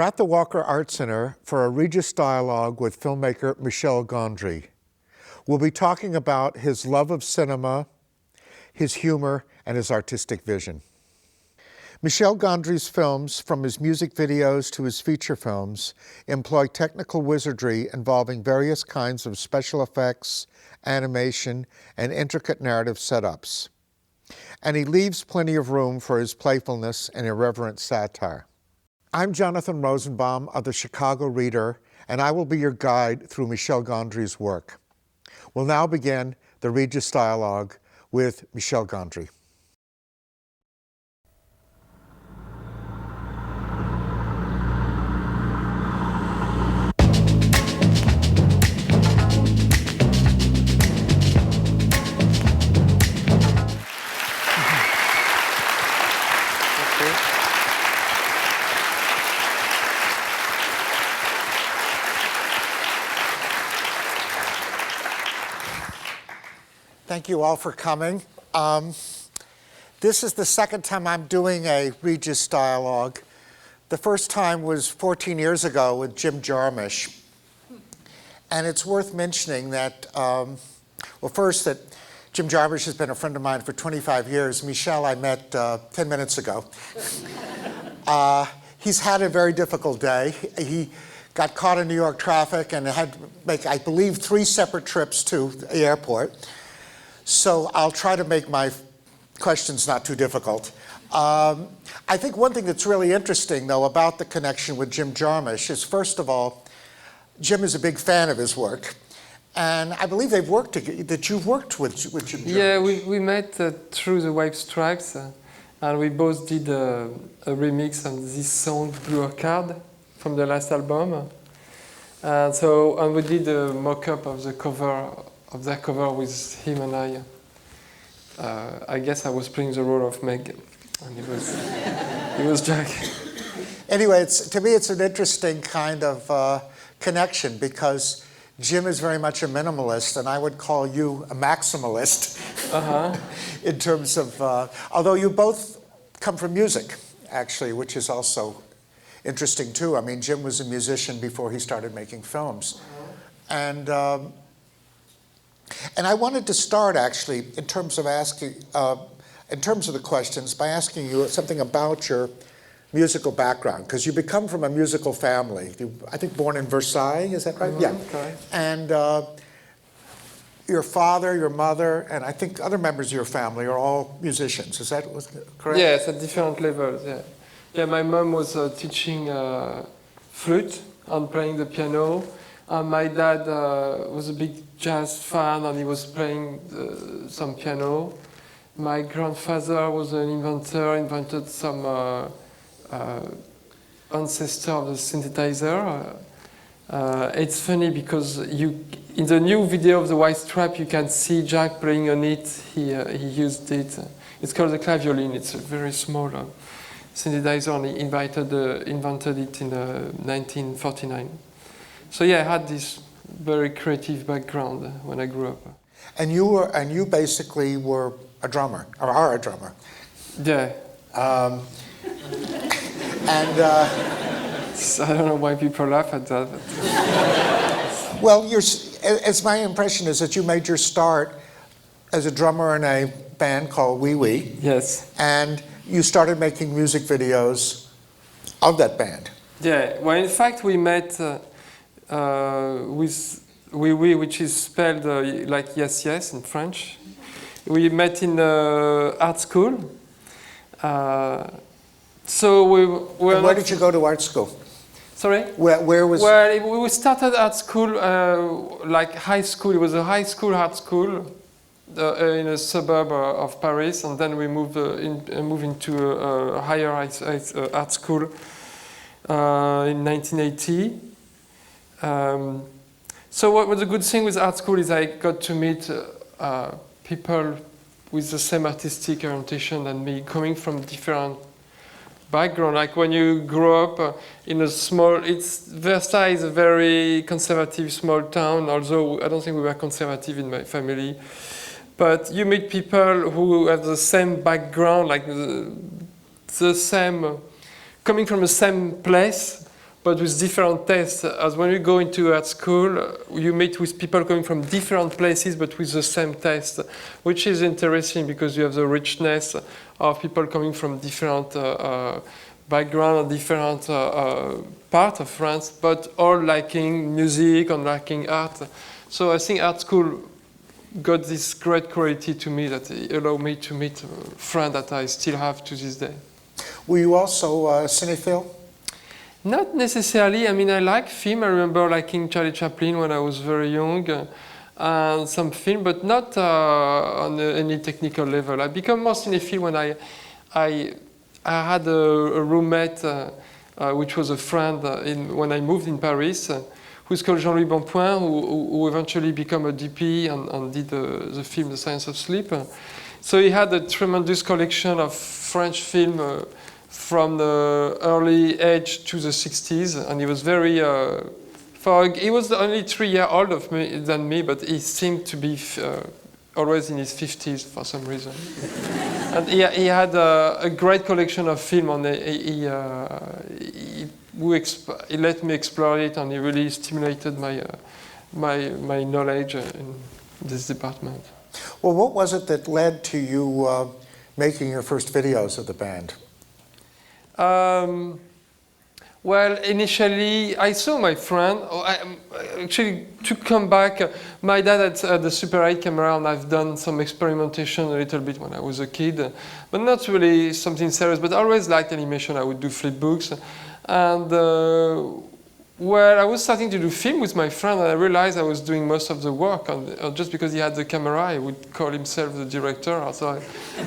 at the Walker Art Center for a Regis Dialogue with filmmaker Michel Gondry. We'll be talking about his love of cinema, his humor, and his artistic vision. Michel Gondry's films, from his music videos to his feature films, employ technical wizardry involving various kinds of special effects, animation, and intricate narrative setups. And he leaves plenty of room for his playfulness and irreverent satire. I'm Jonathan Rosenbaum of the Chicago Reader, and I will be your guide through Michel Gondry's work. We'll now begin the Regis Dialogue with Michel Gondry. Thank you all for coming. This is the second time I'm doing a Regis Dialogue. The first time was 14 years ago with Jim Jarmusch. And it's worth mentioning that, first that Jim Jarmusch has been a friend of mine for 25 years. Michel I met 10 minutes ago. He's had a very difficult day. He got caught in New York traffic and had to make, I believe, 3 separate trips to the airport. So I'll try to make my questions not too difficult. I think one thing that's really interesting, though, about the connection with Jim Jarmusch is, first of all, Jim is a big fan of his work. And I believe that you've worked with Jim Jarmusch. Yeah, we met through the White Stripes, and we both did a remix on this song, Blue Orchid, from the last album. And we did a mock-up of the cover of that cover with him and I. I guess I was playing the role of Meg, and he was Jack. Anyway, to me it's an interesting kind of connection because Jim is very much a minimalist, and I would call you a maximalist in terms of, although you both come from music, actually, which is also interesting too. I mean, Jim was a musician before he started making films. And I wanted to start, actually, in terms of the questions, by asking you something about your musical background, because you come from a musical family. I think born in Versailles, is that right? Mm-hmm, yeah. Okay. And your father, your mother, and I think other members of your family are all musicians. Is that correct? Yes, at different levels. Yeah. Yeah. My mom was teaching flute and playing the piano. My dad was a big jazz fan, and he was playing some piano. My grandfather was an inventor, invented some ancestor of the synthesizer. It's funny because in the new video of the White Stripe, you can see Jack playing on it. He used it. It's called the Claviolin. It's a very small synthesizer, and he invented it in 1949. So yeah, I had this very creative background when I grew up. And you basically were a drummer, or are a drummer. Yeah. I don't know why people laugh at that. But. Well, as my impression is that you made your start as a drummer in a band called Wee Wee. Yes. And you started making music videos of that band. Yeah. Well, in fact, we met with Wee Wee, which is spelled like yes, yes in French. We met in art school. So we were. Where did you go to art school? Sorry? Where was? Well, we started art school like high school. It was a high school art school in a suburb of Paris, and then we moved into a higher art school in 1980. So what was a good thing with art school is I got to meet people with the same artistic orientation than me, coming from different background. Like when you grow up in a Versailles is a very conservative small town, although I don't think we were conservative in my family. But you meet people who have the same background, like the same, coming from the same place, but with different tastes. As when you go into art school, you meet with people coming from different places, but with the same taste, which is interesting because you have the richness of people coming from different background or different part of France, but all liking music and liking art. So I think art school got this great quality to me that it allowed me to meet friends that I still have to this day. Were you also a cinephile? Not necessarily. I mean, I like film. I remember liking Charlie Chaplin when I was very young, and some film, but not on any technical level. I became more cinephile when I had a roommate, which was a friend when I moved in Paris, who's called Jean-Louis Bonpoint, who eventually became a DP and did the film The Science of Sleep. So he had a tremendous collection of French film from the early age to the 60s, and he was very, he was only 3 years older than me, but he seemed to be always in his 50s for some reason. And he had a great collection of film, and he let me explore it, and he really stimulated my knowledge in this department. Well, what was it that led to you making your first videos of the band? Well, initially, I saw my friend. Actually, to come back, my dad had the Super 8 camera, and I've done some experimentation a little bit when I was a kid, but not really something serious. But I always liked animation. I would do flipbooks. And I was starting to do film with my friend, and I realized I was doing most of the work. And just because he had the camera, he would call himself the director. So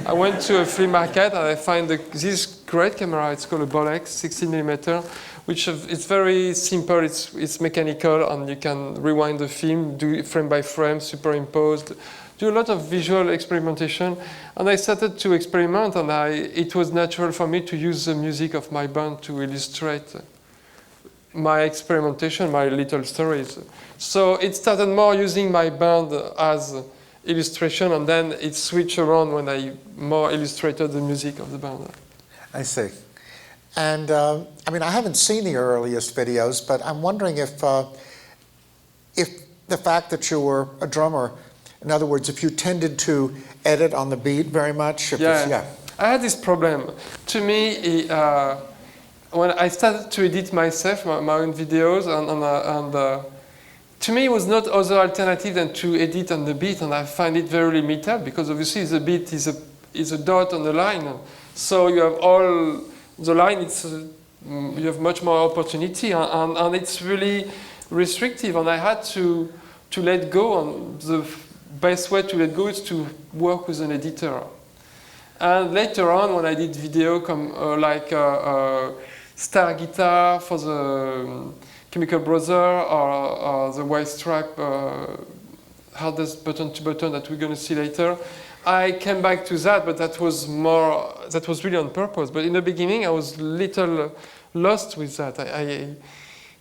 I went to a flea market, and I found this great camera. It's called a Bolex 16mm, which it's very simple. It's mechanical, and you can rewind the film, do it frame by frame, superimposed, do a lot of visual experimentation. And I started to experiment, and it was natural for me to use the music of my band to illustrate my experimentation, my little stories. So it started more using my band as illustration, and then it switched around when I more illustrated the music of the band. I see. And I mean, I haven't seen the earliest videos, but I'm wondering if the fact that you were a drummer, in other words, if you tended to edit on the beat very much. Yeah. I had this problem. To me, when I started to edit myself, my own videos, and to me it was not other alternative than to edit on the beat, and I find it very limited because obviously the beat is a dot on the line. So you have all the line, you have much more opportunity, and it's really restrictive, and I had to let go, and the best way to let go is to work with an editor. And later on, when I did video like Star Guitar for the Chemical Brothers or the White Stripe hardest button to button that we're going to see later, I came back to that, but that was really on purpose. But in the beginning, I was a little lost with that.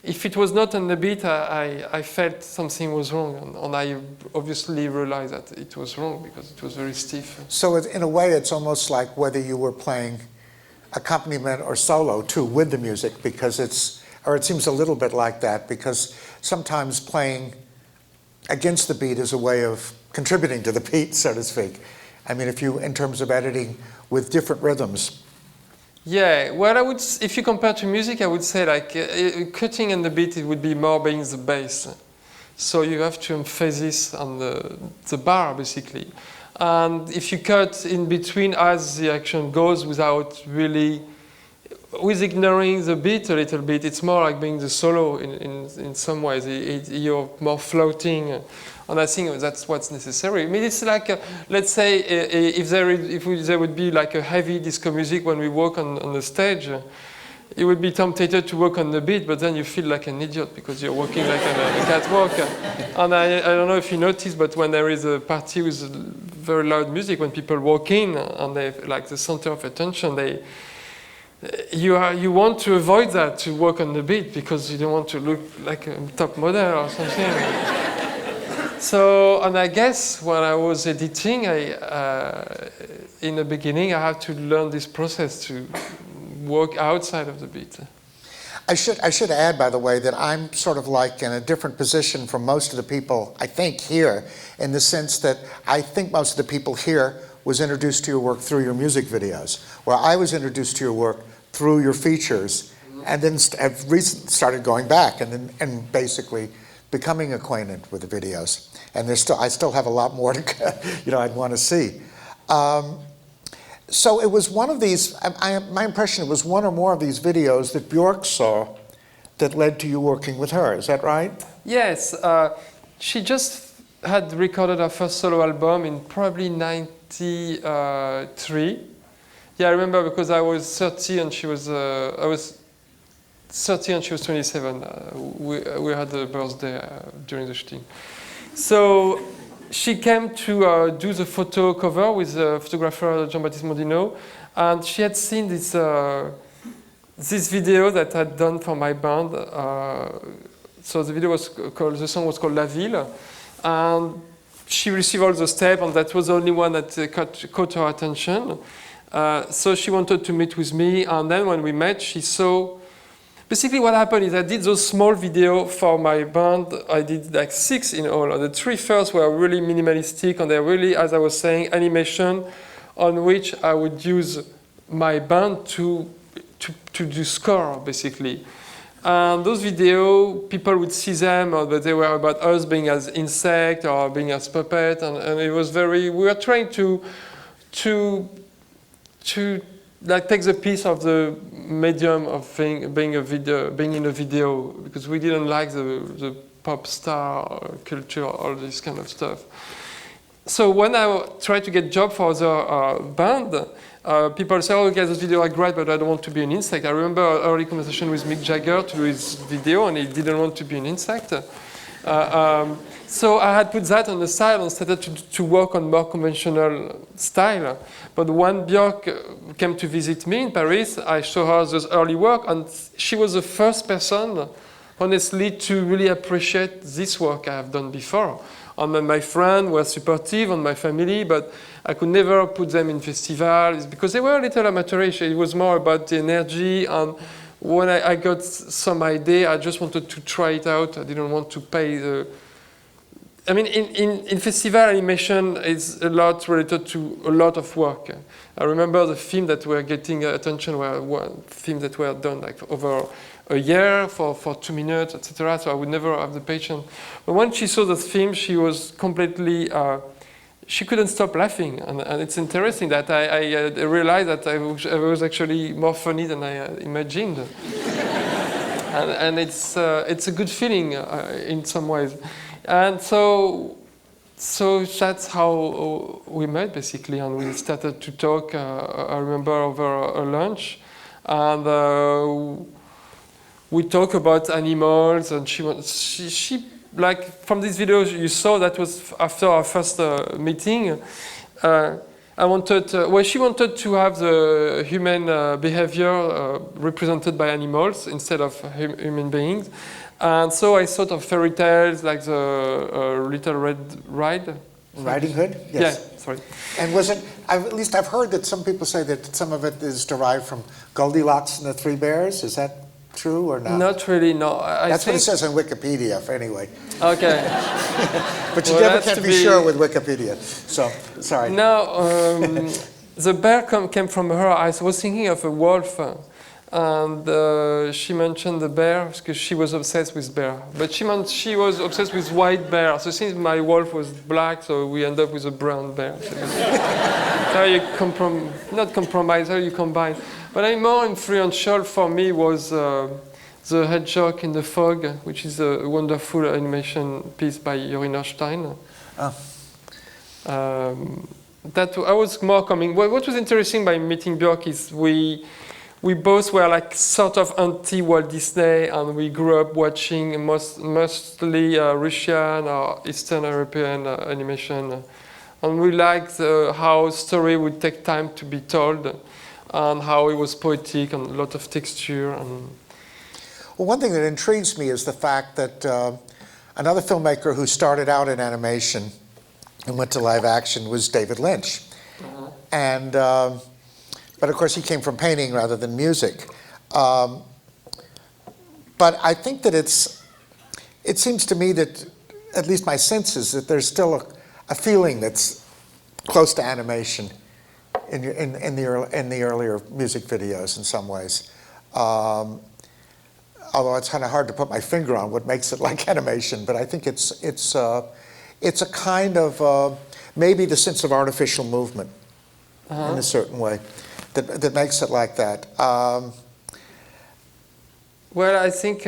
If it was not on the beat, I felt something was wrong, and I obviously realized that it was wrong because it was very stiff. So in a way, it's almost like whether you were playing accompaniment or solo too with the music, because it seems a little bit like that, because sometimes playing against the beat is a way of contributing to the beat, so to speak. I mean, in terms of editing with different rhythms. Yeah, well, if you compare to music, I would say like cutting on the beat, it would be more being the bass. So you have to emphasis on the bar, basically. And if you cut in between as the action goes with ignoring the beat a little bit, it's more like being the solo in some ways. You're more floating, and I think that's what's necessary. I mean, it's like, let's say, if there would be like a heavy disco music when we walk on the stage, it would be tempted to walk on the beat, but then you feel like an idiot because you're walking like a catwalk. And I don't know if you noticed, but when there is a party with very loud music, when people walk in and they're like the center of attention, you want to avoid that, to walk on the beat, because you don't want to look like a top model or something. So, and I guess when I was editing, in the beginning, I had to learn this process to walk outside of the beat. I should add, by the way, that I'm sort of like in a different position from most of the people, I think, here, in the sense that I think most of the people here was introduced to your work through your music videos, where I was introduced to your work through your features, and then have started going back and basically becoming acquainted with the videos. And I still have a lot more to, I'd want to see. So it was one of these, my impression, it was one or more of these videos that Björk saw that led to you working with her. Is that right? Yes, she just had recorded her first solo album in probably 93. Yeah, I remember because I was 30 and she was, I was 30 and she was 27. We had a birthday during the shooting. So she came to do the photo cover with the photographer Jean-Baptiste Mondino, and she had seen this this video that I'd done for my band. So the video was called, the song was called La Ville, and she received all the steps, and that was the only one that caught her attention. So she wanted to meet with me, and then when we met, she saw. Basically what happened is I did those small videos for my band. I did like 6 in all. The 3 first were really minimalistic, and they're really, as I was saying, animation on which I would use my band to do score, basically. And those videos, people would see them, but they were about us being as insect or being as puppet, and it was very, we were trying to like take the piece of the medium of being in a video, because we didn't like the pop star culture, all this kind of stuff. So when I tried to get job for the band, people say, "Oh, okay, those videos are great, but I don't want to be an insect." I remember an early conversation with Mick Jagger to do his video, and he didn't want to be an insect. So I had put that on the side and started to work on more conventional style. But when Björk came to visit me in Paris, I showed her those early work, and she was the first person, honestly, to really appreciate this work I have done before. And my friends were supportive, and my family, but I could never put them in festivals because they were a little amateurish. It was more about the energy, and when I got some idea, I just wanted to try it out. I didn't want to pay the... I mean, in festival animation, it's a lot related to a lot of work. I remember the film that were getting attention were one film that were done like over a year for 2 minutes, etc. So I would never have the patience. But when she saw the film, she was completely, she couldn't stop laughing. And it's interesting that I realized that I was actually more funny than I imagined. and it's a good feeling in some ways. And so that's how we met, basically, and we started to talk, I remember, over a lunch. And we talk about animals, and she like, from this video you saw, that was after our first meeting. I wanted, well, she wanted to have the human behavior represented by animals instead of human beings. And so I thought of fairy tales like the Little Red Riding Hood? Yes. Yeah, sorry. And was it, at least I've heard that some people say that some of it is derived from Goldilocks and the Three Bears. Is that true or not? Not really, no. That's what it says on Wikipedia, anyway. Okay. But you never can be sure with Wikipedia, so sorry. No, the bear came from her. I was thinking of a wolf. And she mentioned the bear because she was obsessed with bear. But she was obsessed with white bear. So since my wolf was black, so we end up with a brown bear. So how you not compromise, how you combine. But more influential for me was the Hedgehog in the Fog, which is a wonderful animation piece by Jori Norstein. That I was more coming. What was interesting by meeting Björk is we both were like sort of anti-Walt Disney, and we grew up watching mostly Russian or Eastern European animation. And we liked how story would take time to be told, and how it was poetic and a lot of texture. Well, one thing that intrigues me is the fact that another filmmaker who started out in animation and went to live action was David Lynch. And but of course, he came from painting rather than music. but I think that it seems to me that, at least my sense is that there's still a feeling that's close to animation in the earlier music videos in some ways. Although it's kind of hard to put my finger on what makes it like animation, but I think it's a kind of maybe the sense of artificial movement in a certain way that makes it like that. Well, I think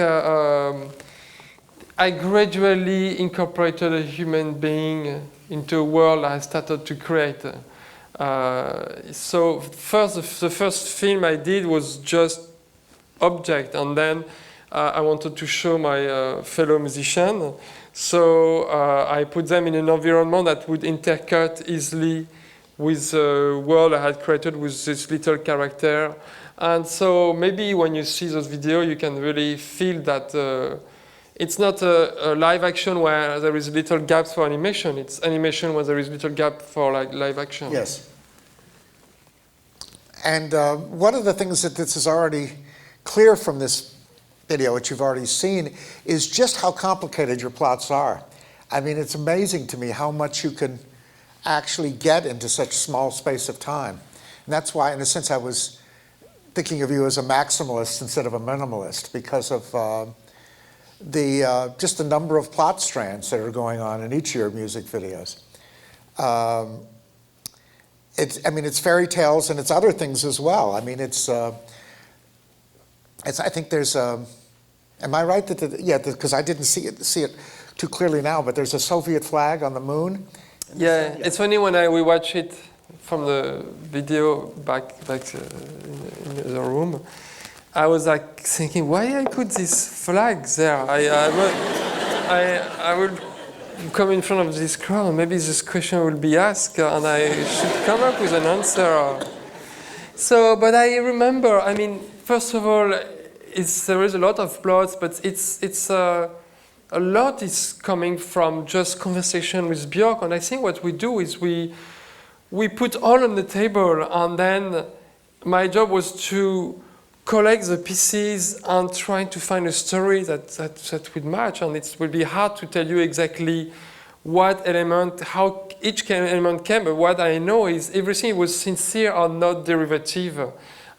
I gradually incorporated a human being into a world I started to create. So the first film I did was just object, and then I wanted to show my fellow musicians. So I put them in an environment that would intercut easily with the world I had created with this little character. And so maybe when you see those videos, you can really feel that it's not a live action where there is little gaps for animation. It's animation where there is little gap for live action. Yes. And one of the things that this is already clear from this video, which you've already seen, is just how complicated your plots are. I mean, it's amazing to me how much you can actually get into such small space of time. And that's why, in a sense, I was thinking of you as a maximalist instead of a minimalist, because of just the number of plot strands that are going on in each of your music videos. It's fairy tales and it's other things as well. I mean, I think there's am I right that because I didn't see it too clearly now, but there's a Soviet flag on the moon. Yeah, it's funny when we watch it from the video back in the room. I was like thinking, why I put this flag there? I will come in front of this crowd. Maybe this question will be asked, and I should come up with an answer. So, but I remember. I mean, first of all, there is a lot of plots, but a lot is coming from just conversation with Björk. And I think what we do is we put all on the table, and then my job was to collect the pieces and try to find a story that would match. And it will be hard to tell you exactly what element, how each element came, but what I know is everything was sincere and not derivative.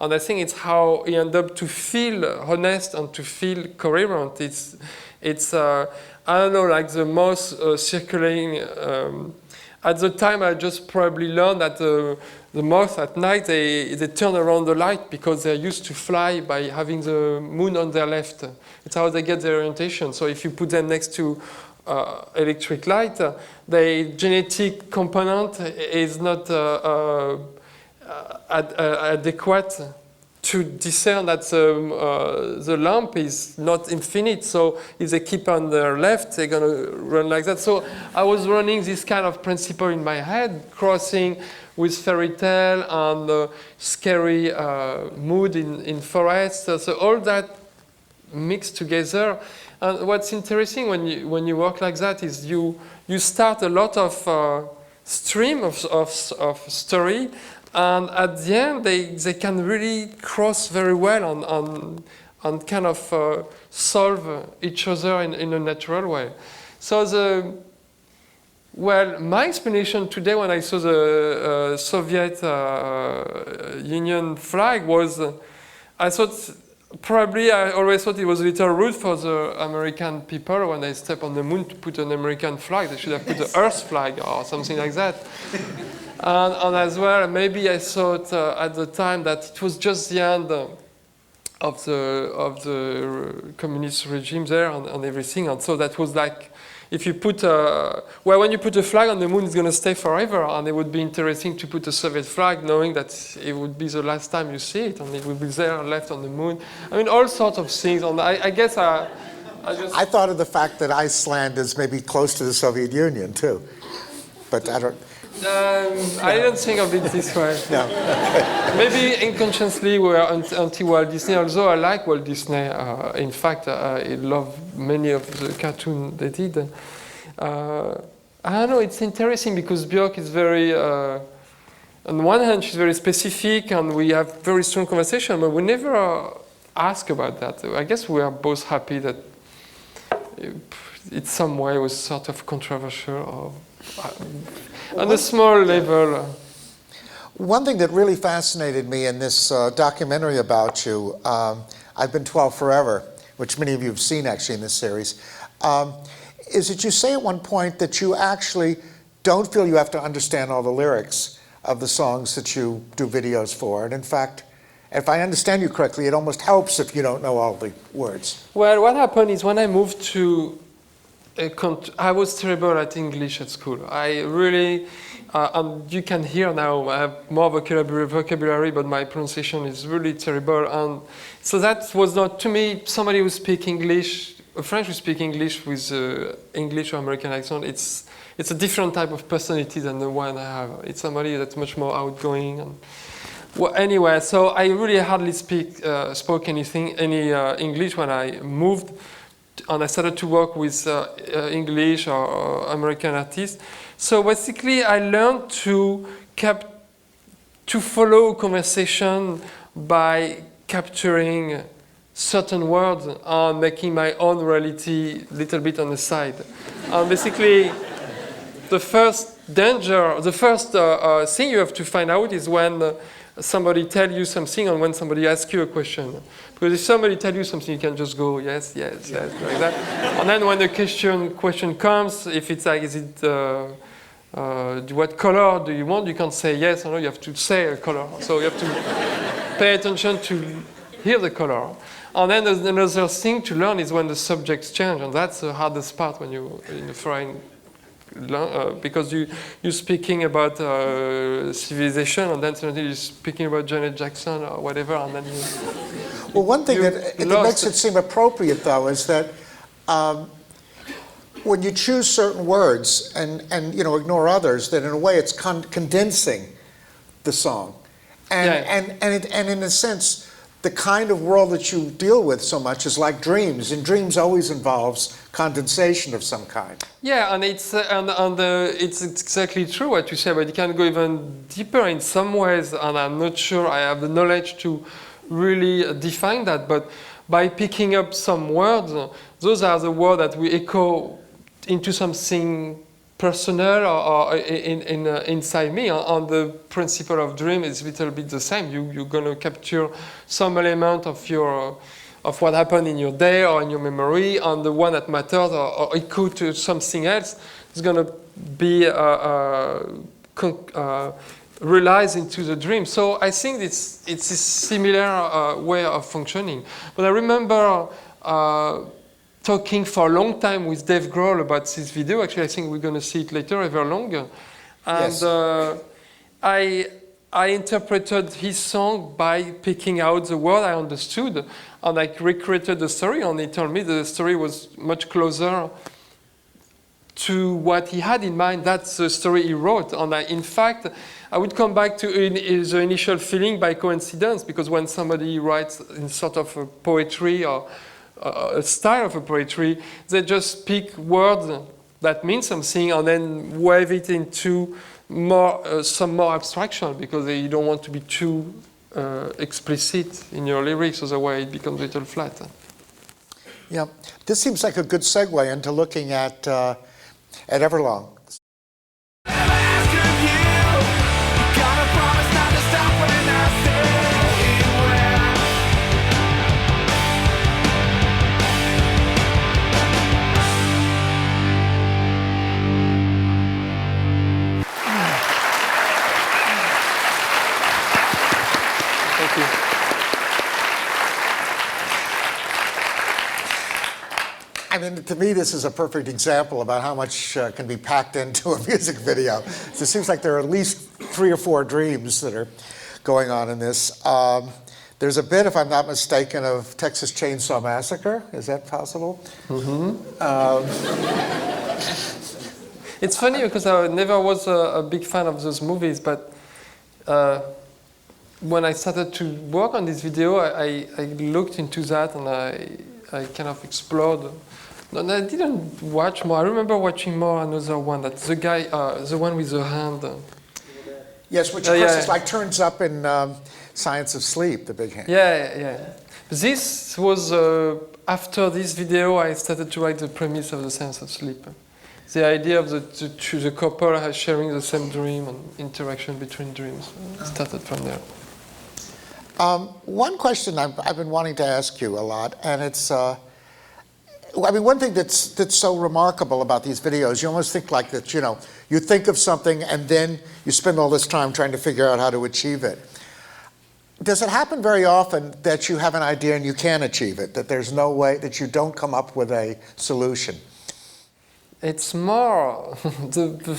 And I think it's how he ended up to feel honest and to feel coherent. It's I don't know, like the most circulating. At the time, I just probably learned that the moths at night, they turn around the light because they're used to fly by having the moon on their left. It's how they get their orientation. So if you put them next to electric light, the genetic component is not adequate to discern that the lamp is not infinite. So if they keep on their left, they're going to run like that. So I was running this kind of principle in my head, crossing with fairy tale and scary mood in forest. So all that mixed together. And what's interesting when you work like that is you start a lot of stream of story. And at the end, they can really cross very well and kind of solve each other in a natural way. So my explanation today when I saw the Soviet Union flag was, I always thought it was a little rude for the American people when they step on the moon to put an American flag. They should have put the Earth flag or something like that. And as well, maybe I thought at the time that it was just the end of the communist regime there and everything. And so that was like, if you put when you put a flag on the moon, it's going to stay forever. And it would be interesting to put a Soviet flag, knowing that it would be the last time you see it, and it would be there left on the moon. I mean, all sorts of things. And I guess I thought of the fact that Iceland is maybe close to the Soviet Union too, but I don't. I didn't think of it this way. No. Maybe unconsciously we are anti-Walt Disney, although I like Walt Disney. In fact, I love many of the cartoons they did. I don't know, it's interesting because Björk is very, on one hand, she's very specific and we have very strong conversation, but we never ask about that. I guess we are both happy that in some way was sort of controversial or on a small level. One thing that really fascinated me in this documentary about you, I've Been 12 Forever, which many of you have seen actually in this series, is that you say at one point that you actually don't feel you have to understand all the lyrics of the songs that you do videos for. And in fact, if I understand you correctly, it almost helps if you don't know all the words. Well, what happened is when I moved to I was terrible at English at school. I really, and you can hear now I have more vocabulary, but my pronunciation is really terrible. And so that was not, to me, somebody who speaks English, a French who speaks English with English or American accent, it's a different type of personality than the one I have. It's somebody that's much more outgoing. And, well, anyway, so I really hardly spoke any English when I moved. And I started to work with English or American artists. So basically, I learned to follow conversation by capturing certain words and making my own reality a little bit on the side. And basically, the first danger, the first thing you have to find out is when somebody tells you something and when somebody asks you a question. Because if somebody tells you something, you can just go, yes, yes, yes, like that. And then when the question comes, if it's like, is it, what color do you want? You can't say yes or no, you have to say a color. So you have to pay attention to hear the color. And then there's another thing to learn is when the subjects change, and that's the hardest part when you're in a foreign because you're speaking about civilization, and then suddenly you're speaking about Janet Jackson or whatever, and then you... Well, one thing that makes it seem appropriate, though, is that when you choose certain words and ignore others, that in a way it's condensing the song. And in a sense, the kind of world that you deal with so much is like dreams, and dreams always involves condensation of some kind. Yeah, and it's exactly true what you say, but it can go even deeper in some ways, and I'm not sure I have the knowledge to really define that, but by picking up some words, those are the words that we echo into something personal or inside me. And the principle of dream is a little bit the same. You're going to capture some element of what happened in your day or in your memory, and the one that matters or echo to something else is going to be realized into the dream. So I think it's a similar way of functioning. But I remember talking for a long time with Dave Grohl about this video. Actually, I think we're going to see it later, Everlong. And yes. I interpreted his song by picking out the word I understood, and I recreated the story, and he told me the story was much closer to what he had in mind. That's the story he wrote. And in fact, I would come back to the initial feeling by coincidence, because when somebody writes in sort of a poetry or a style of a poetry, they just pick words that mean something and then wave it into some more abstraction, because you don't want to be too explicit in your lyrics, otherwise it becomes a little flat. Yeah, this seems like a good segue into looking at Everlong. I mean, to me, this is a perfect example about how much can be packed into a music video. So it seems like there are at least 3 or 4 dreams that are going on in this. There's a bit, if I'm not mistaken, of Texas Chainsaw Massacre. Is that possible? Mm-hmm. It's funny because I never was a big fan of those movies, but when I started to work on this video, I looked into that, and I kind of explored. And I didn't watch more. I remember watching more another one. That's the guy, the one with the hand. Yes, which of course is like turns up in Science of Sleep, the big hand. Yeah. This was after this video I started to write the premise of the science of sleep. The idea of the couple sharing the same dream and interaction between dreams started from there. One question I've been wanting to ask you a lot, and it's, I mean, one thing that's so remarkable about these videos, you almost think like that, you know, you think of something and then you spend all this time trying to figure out how to achieve it. Does it happen very often that you have an idea and you can't achieve it, that there's no way, that you don't come up with a solution? It's more, the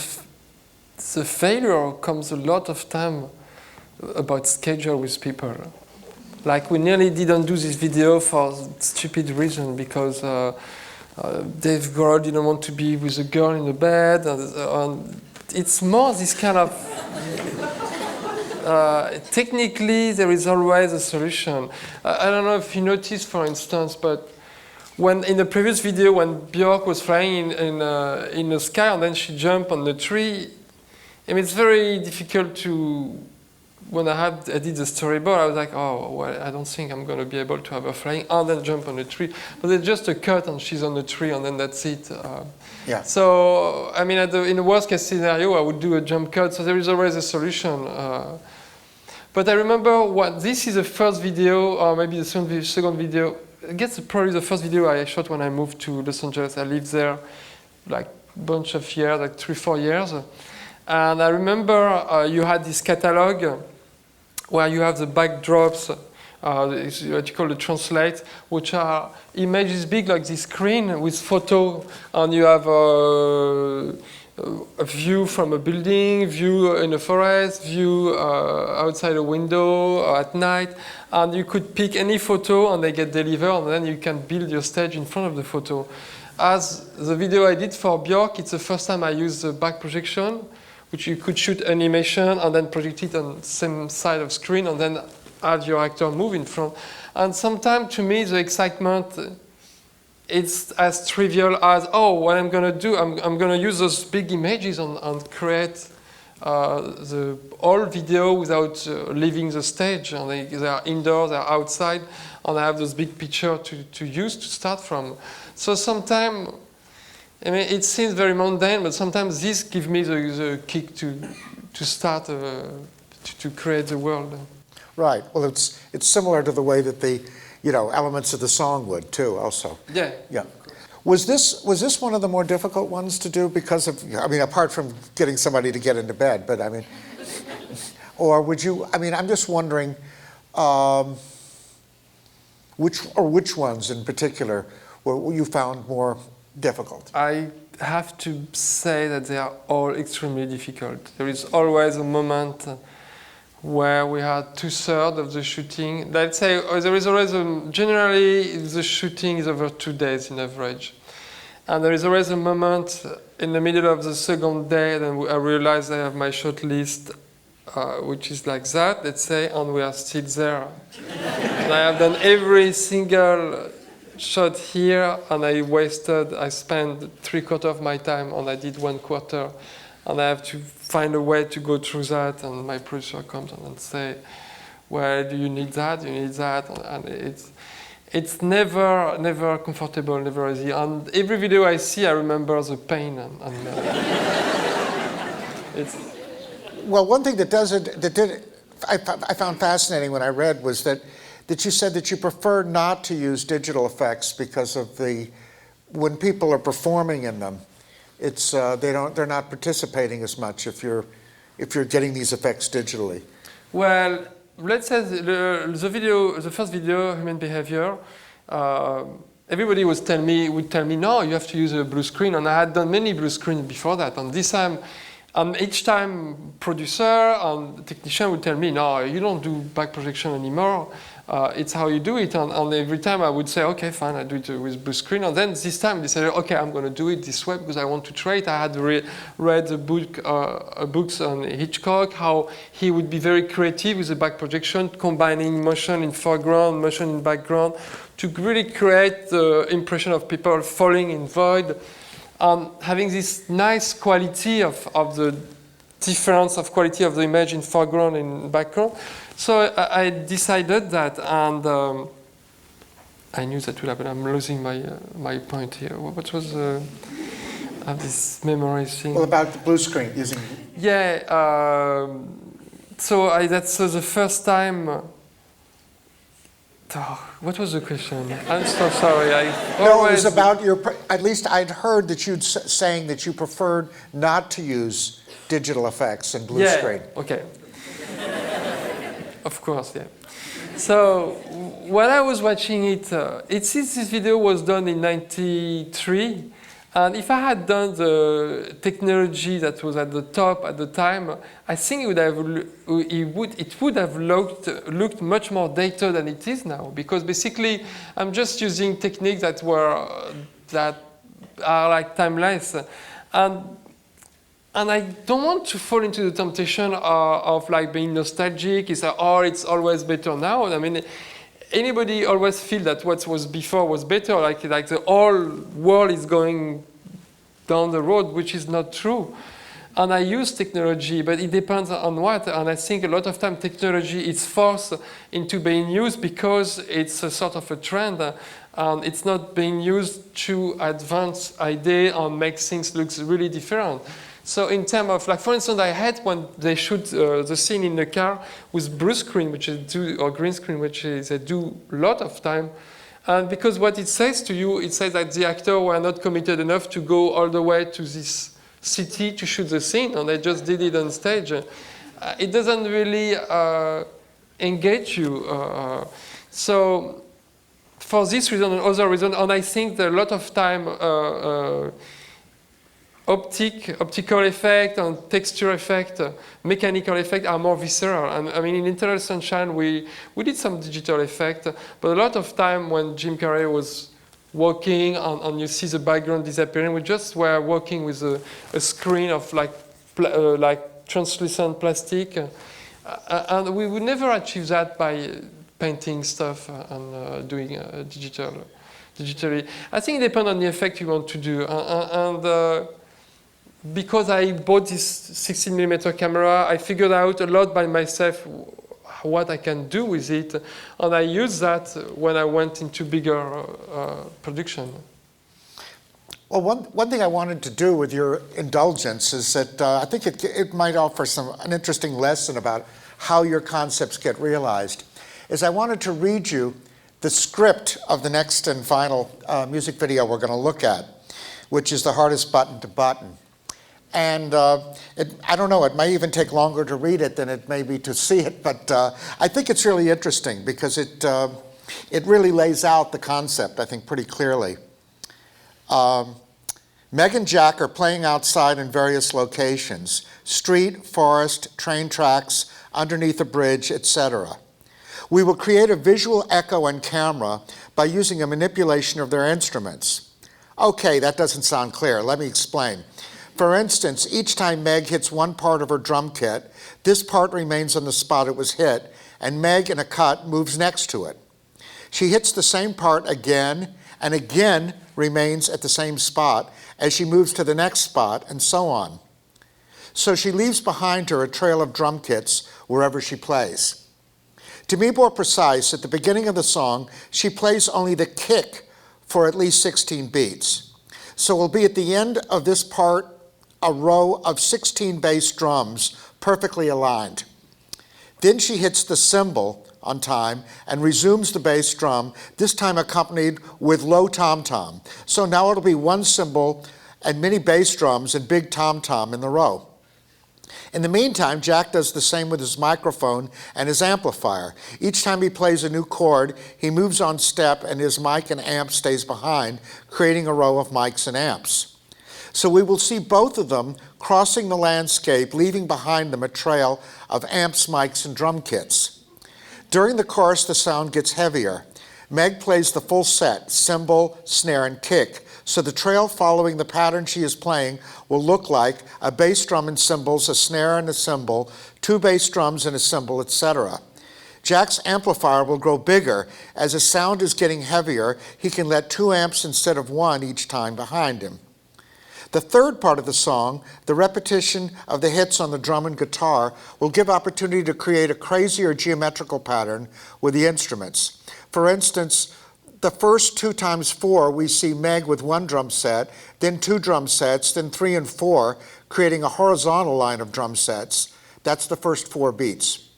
failure comes a lot of time about schedule with people. Like we nearly didn't do this video for stupid reason because Dave Grohl didn't want to be with a girl in the bed. And it's more this kind of, technically there is always a solution. I don't know if you noticed, for instance, but when in the previous video when Björk was flying in the sky and then she jumped on the tree, I mean, it's very difficult to, when I did the storyboard, I was like, oh, well, I don't think I'm going to be able to have her flying and then jump on the tree. But it's just a cut and she's on the tree and then that's it. Yeah. So, I mean, in the worst case scenario, I would do a jump cut. So there is always a solution. But I remember this is the first video, or maybe the second video. I guess probably the first video I shot when I moved to Los Angeles. I lived there like a bunch of years, like 3-4 years. And I remember you had this catalog where you have the backdrops, what you call the translate, which are images big like this screen with photo, and you have a view from a building, view in a forest, view outside a window at night, and you could pick any photo and they get delivered, and then you can build your stage in front of the photo. As the video I did for Björk, it's the first time I used the back projection, which you could shoot animation and then project it on the same side of screen and then have your actor move in front. And sometimes to me the excitement, it's as trivial as, oh, what I'm going to do, I'm going to use those big images and create the whole video without leaving the stage. And they are indoors, they are outside, and I have those big pictures to use to start from. So sometimes, I mean, it seems very mundane, but sometimes this gives me the kick to start to create the world. Right. Well, it's similar to the way that the, you know, elements of the song would too. Also. Yeah. Yeah. Was this one of the more difficult ones to do because of? I mean, apart from getting somebody to get into bed, but I mean, or would you? I mean, I'm just wondering, which ones in particular were you found more difficult? I have to say that they are all extremely difficult. There is always a moment where we had 2/3 of the shooting. Let's say there is always generally the shooting is over 2 days in average. And there is always a moment in the middle of the second day that I realize I have my shot list, which is like that, let's say, and we are still there. And I have done every single shot here, and I spent 3/4 of my time, and I did 1/4. And I have to find a way to go through that, and my producer comes and say, well, do you need that? Do you need that? And it's never comfortable, never easy. And every video I see, I remember the pain. It's well, one thing I found fascinating when I read was that you said that you prefer not to use digital effects because of when people are performing in them, it's they're not participating as much if you're getting these effects digitally. Well, let's say the first video, Human Behavior, everybody would tell me, no, you have to use a blue screen, and I had done many blue screens before that, and this time, each time producer and technician would tell me, no, you don't do back projection anymore. It's how you do it, and every time I would say, okay, fine, I do it with blue screen, and then this time they said, okay, I'm going to do it this way because I want to try it. I had read the books on Hitchcock, how he would be very creative with the back projection, combining motion in foreground, motion in background, to really create the impression of people falling in void, and having this nice quality of the difference of quality of the image in foreground and background. So I decided that, and I knew that would happen. I'm losing my point here. What was I have this memory thing? Well, about the blue screen using. Yeah. So that's the first time. What was the question? I'm so sorry. No, it was about your. At least I'd heard that you'd saying that you preferred not to use digital effects and blue screen. Okay. Of course, yeah. So when I was watching it, this video was done in '93, and if I had done the technology that was at the top at the time, I think it would have looked much more dated than it is now. Because basically, I'm just using techniques that are like timeless, and I don't want to fall into the temptation of like being nostalgic. It's always better now. I mean, anybody always feel that what was before was better. Like the whole world is going down the road, which is not true. And I use technology, but it depends on what. And I think a lot of time technology is forced into being used because it's a sort of a trend. And it's not being used to advance idea and make things look really different. So in terms of, like, for instance, I had when they shoot the scene in the car with blue screen, or green screen, which is they do a lot of time. And because what it says to you, it says that the actors were not committed enough to go all the way to this city to shoot the scene, and they just did it on stage. It doesn't really engage you. So for this reason and other reason, and I think that a lot of time optical effect and texture effect, mechanical effect are more visceral. And I mean, in Eternal Sunshine, we did some digital effect, but a lot of time when Jim Carrey was walking and you see the background disappearing, we just were working with a screen of like translucent plastic, and we would never achieve that by painting stuff and doing digitally. I think it depends on the effect you want to do, and because I bought this 16mm camera, I figured out a lot by myself what I can do with it, and I used that when I went into bigger production. Well, one thing I wanted to do with your indulgence is that I think it might offer an interesting lesson about how your concepts get realized, is I wanted to read you the script of the next and final music video we're going to look at, which is The Hardest Button to Button. And I don't know, it may even take longer to read it than it may be to see it, but I think it's really interesting because it really lays out the concept, I think, pretty clearly. Meg and Jack are playing outside in various locations: street, forest, train tracks, underneath a bridge, etc. We will create a visual echo on camera by using a manipulation of their instruments. Okay, that doesn't sound clear. Let me explain. For instance, each time Meg hits one part of her drum kit, this part remains on the spot it was hit, and Meg in a cut moves next to it. She hits the same part again, and again remains at the same spot as she moves to the next spot, and so on. So she leaves behind her a trail of drum kits wherever she plays. To be more precise, at the beginning of the song, she plays only the kick for at least 16 beats. So we'll be at the end of this part a row of 16 bass drums perfectly aligned. Then she hits the cymbal on time and resumes the bass drum, this time accompanied with low tom-tom. So now it'll be one cymbal and many bass drums and big tom-tom in the row. In the meantime, Jack does the same with his microphone and his amplifier. Each time he plays a new chord, he moves on step and his mic and amp stays behind, creating a row of mics and amps. So we will see both of them crossing the landscape, leaving behind them a trail of amps, mics, and drum kits. During the chorus, the sound gets heavier. Meg plays the full set, cymbal, snare, and kick, so the trail following the pattern she is playing will look like a bass drum and cymbals, a snare and a cymbal, two bass drums and a cymbal, etc. Jack's amplifier will grow bigger. As the sound is getting heavier, he can let 2 amps instead of 1 each time behind him. The third part of the song, the repetition of the hits on the drum and guitar, will give opportunity to create a crazier geometrical pattern with the instruments. For instance, the first 2 times 4, we see Meg with 1 drum set, then 2 drum sets, then 3 and 4, creating a horizontal line of drum sets. That's the first 4 beats.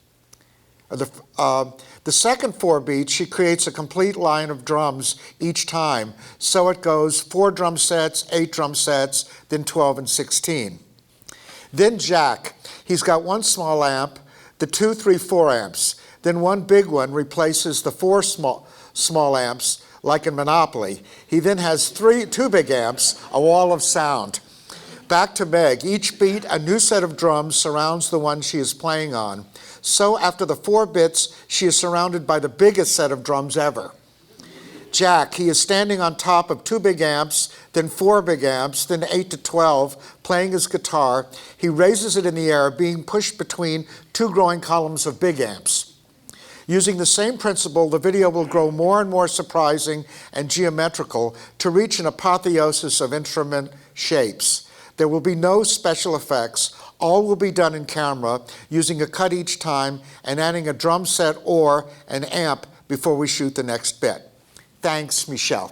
The second 4 beats, she creates a complete line of drums each time. So it goes 4 drum sets, 8 drum sets, then 12 and 16. Then Jack, he's got 1 small amp, the 2, 3, 4 amps. Then 1 big one replaces the 4 small amps, like in Monopoly. He then has 2 big amps, a wall of sound. Back to Meg. Each beat, a new set of drums surrounds the one she is playing on. So after the 4 bits, she is surrounded by the biggest set of drums ever. Jack, he is standing on top of 2 big amps, then 4 big amps, then 8 to 12, playing his guitar. He raises it in the air, being pushed between 2 growing columns of big amps. Using the same principle, the video will grow more and more surprising and geometrical to reach an apotheosis of instrument shapes. There will be no special effects. All will be done in camera, using a cut each time and adding a drum set or an amp before we shoot the next bit. Thanks, Michel.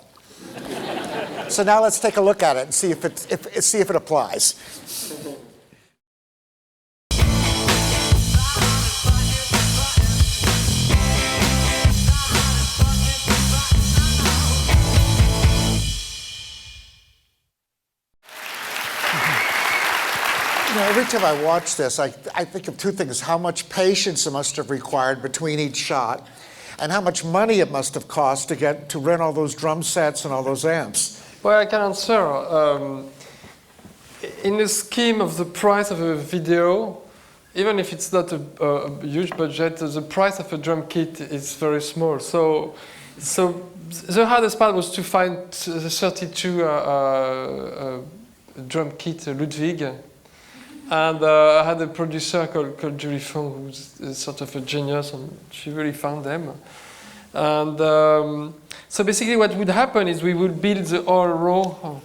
So now let's take a look at it and see if it applies. Every time I watch this, I think of 2 things: how much patience it must have required between each shot, and how much money it must have cost to rent all those drum sets and all those amps. Well, I can answer. In the scheme of the price of a video, even if it's not a huge budget, the price of a drum kit is very small. So the hardest part was to find the 32 drum kit Ludwig. And I had a producer called Julie Fong, who's sort of a genius, and she really found them. And so basically what would happen is we would build the whole row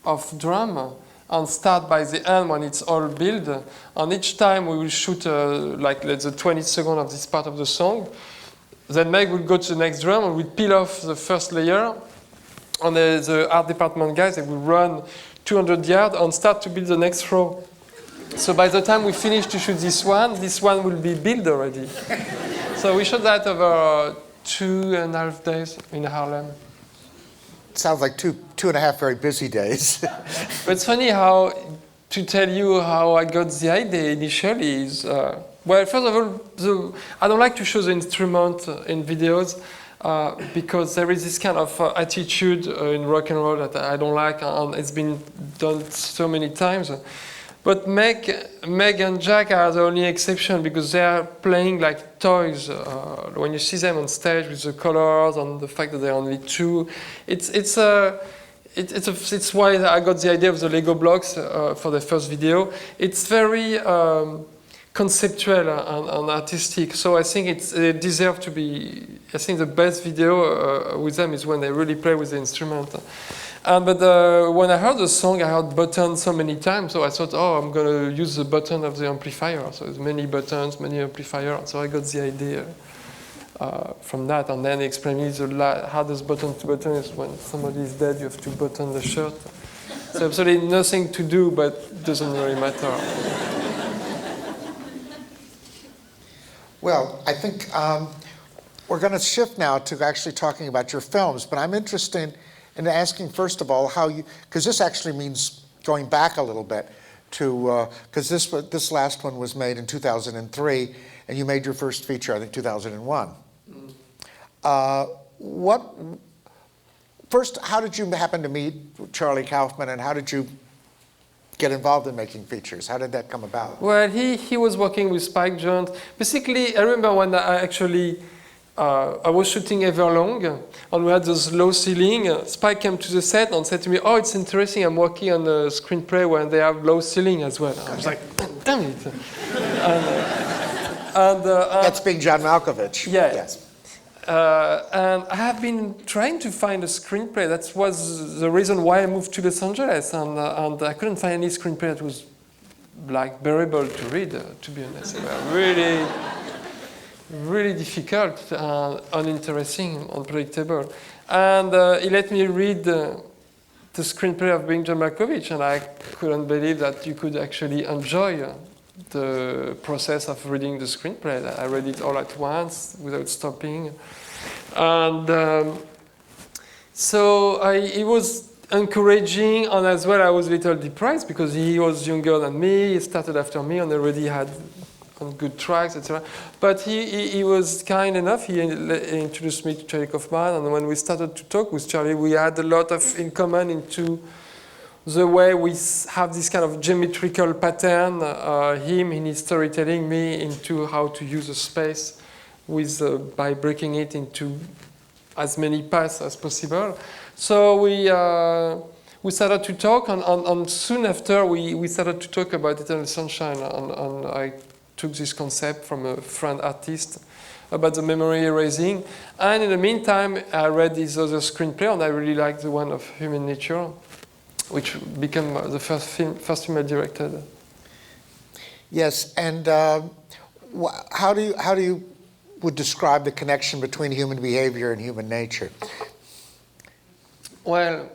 of drum and start by the end when it's all built. And each time we will shoot like the 20 seconds of this part of the song. Then Meg would go to the next drum and we'd peel off the first layer. And the art department guys, they would run 200 yards and start to build the next row. So by the time we finish to shoot this one will be built already. So we shot that over 2.5 days in Harlem. Sounds like 2.5 very busy days. But it's funny how, to tell you how I got the idea initially is, well, first of all, I don't like to show the instrument in videos because there is this kind of attitude in rock and roll that I don't like, and it's been done so many times. But Meg and Jack are the only exception because they are playing like toys. When you see them on stage with the colors and the fact that they're only 2, it's why I got the idea of the Lego blocks for the first video. It's very conceptual and artistic, so I think it deserves to be. I think the best video with them is when they really play with the instrument. But when I heard the song, I heard buttons so many times, so I thought, oh, I'm going to use the button of the amplifier. So there's many buttons, many amplifiers, so I got the idea from that. And then he explained me the hardest button to button is when somebody is dead, you have to button the shirt. So absolutely nothing to do, but it doesn't really matter. Well, I think we're going to shift now to actually talking about your films, but I'm interested in asking, first of all, how you, because this actually means going back a little bit to, because this last one was made in 2003, and you made your first feature, I think, 2001. First, how did you happen to meet Charlie Kaufman, and how did you get involved in making features? How did that come about? Well, he was working with Spike Jonze. Basically, I remember when I was shooting Everlong, and we had this low ceiling. Spike came to the set and said to me, "Oh, it's interesting. I'm working on a screenplay where they have low ceiling as well." I was like, "Damn it!" That's being John Malkovich. Yeah. Yes. And I have been trying to find a screenplay. That was the reason why I moved to Los Angeles, and I couldn't find any screenplay that was like bearable to read. To be honest, they were really difficult, uninteresting, unpredictable. And he let me read the screenplay of Being John Malkovich, and I couldn't believe that you could actually enjoy the process of reading the screenplay. I read it all at once without stopping. And so it was encouraging, and as well I was a little depressed because he was younger than me, he started after me and already had on good tracks, etc. But he was kind enough, he introduced me to Charlie Kaufman, and when we started to talk with Charlie, we had a lot of in common into the way we have this kind of geometrical pattern, him in his storytelling, me into how to use a space with by breaking it into as many paths as possible. So we started to talk, and soon after we started to talk about Eternal Sunshine, and I took this concept from a friend artist about the memory erasing. And in the meantime, I read this other screenplay, and I really liked the one of Human Nature, which became the first film I directed. Yes, and how do you would describe the connection between human behavior and human nature? Well,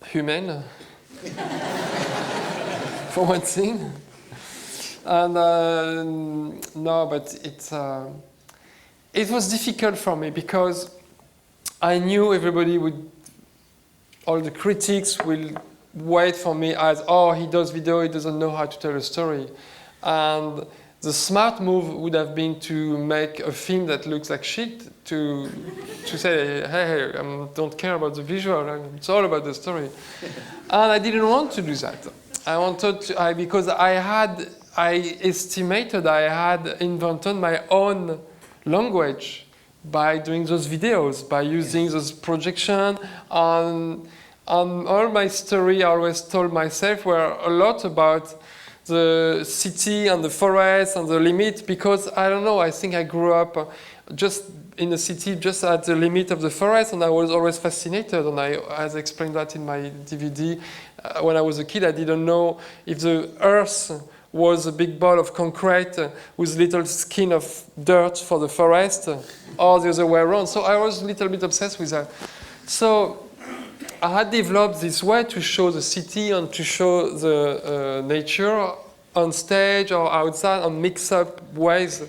human, for one thing. And no, but it was difficult for me because I knew everybody would, all the critics will wait for me as, oh, he does video, he doesn't know how to tell a story. And the smart move would have been to make a film that looks like shit, to say, hey, I don't care about the visual, it's all about the story. And I didn't want to do that. I wanted to, because I estimated I had invented my own language by doing those videos, by using those projections. And all my story I always told myself were a lot about the city and the forest and the limit, because I don't know, I think I grew up just in the city, just at the limit of the forest, and I was always fascinated, and as I explained that in my DVD, when I was a kid, I didn't know if the earth was a big ball of concrete with little skin of dirt for the forest, or the other way around. So I was a little bit obsessed with that. So I had developed this way to show the city and to show the nature on stage or outside, and mix up ways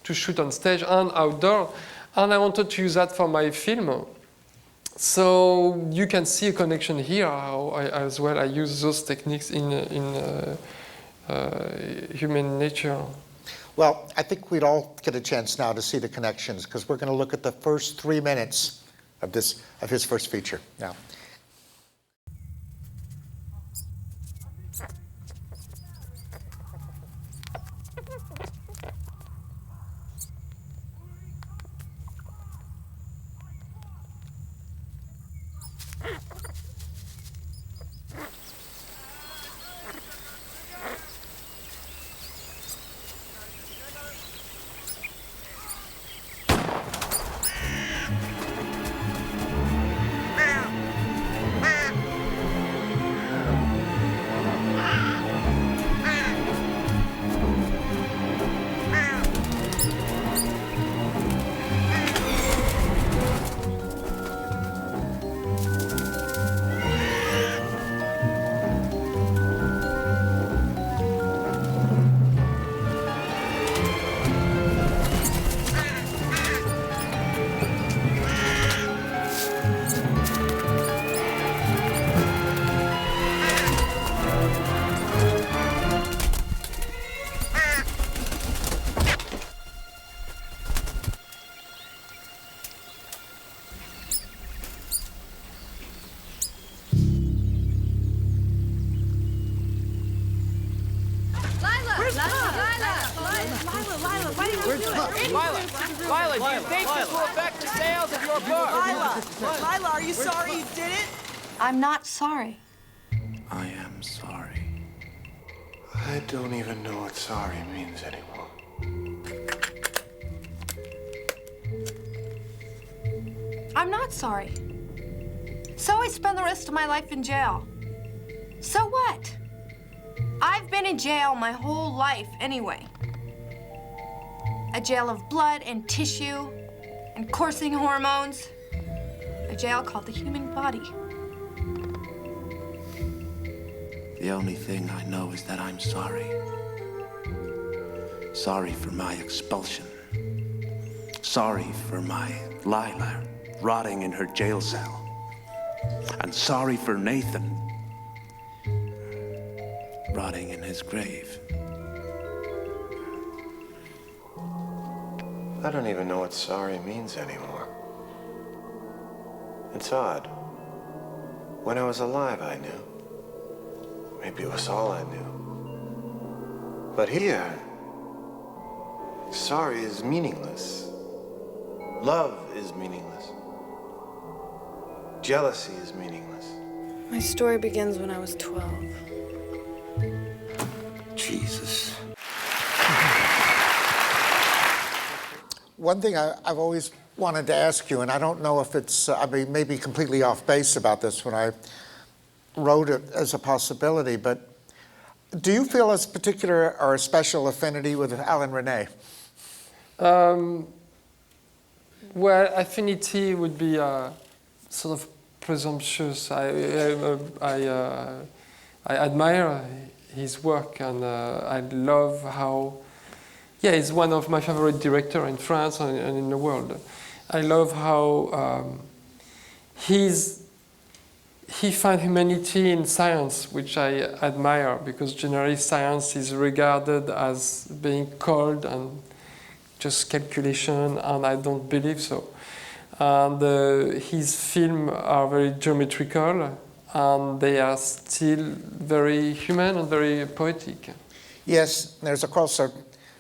to shoot on stage and outdoor. And I wanted to use that for my film. So you can see a connection here, how as well I use those techniques in Human Nature. Well, I think we'd all get a chance now to see the connections, because we're going to look at the first 3 minutes of his first feature now. Lila, do you think this will affect the sales of your book? Lila, are you sorry you did it? I'm not sorry. I am sorry. I don't even know what sorry means anymore. I'm not sorry. So I spend the rest of my life in jail. So what? I've been in jail my whole life anyway. A jail of blood and tissue and coursing hormones. a jail called the human body. The only thing I know is that I'm sorry. Sorry for my expulsion. Sorry for my Lila rotting in her jail cell. And sorry for Nathan rotting in his grave. I don't even know what sorry means anymore. It's odd. When I was alive, I knew. Maybe it was all I knew. But here, sorry is meaningless. Love is meaningless. Jealousy is meaningless. My story begins when I was 12. Jesus. One thing I've always wanted to ask you, and I don't know if it's, I mean, maybe completely off base about this when I wrote it as a possibility, but do you feel a particular or a special affinity with Alain Resnais? Well, affinity would be sort of presumptuous. I admire his work, and I love how, yeah, he's one of my favorite directors in France and in the world. I love how he finds humanity in science, which I admire, because generally science is regarded as being cold and just calculation, and I don't believe so. And his films are very geometrical, and they are still very human and very poetic. Yes, there's of course a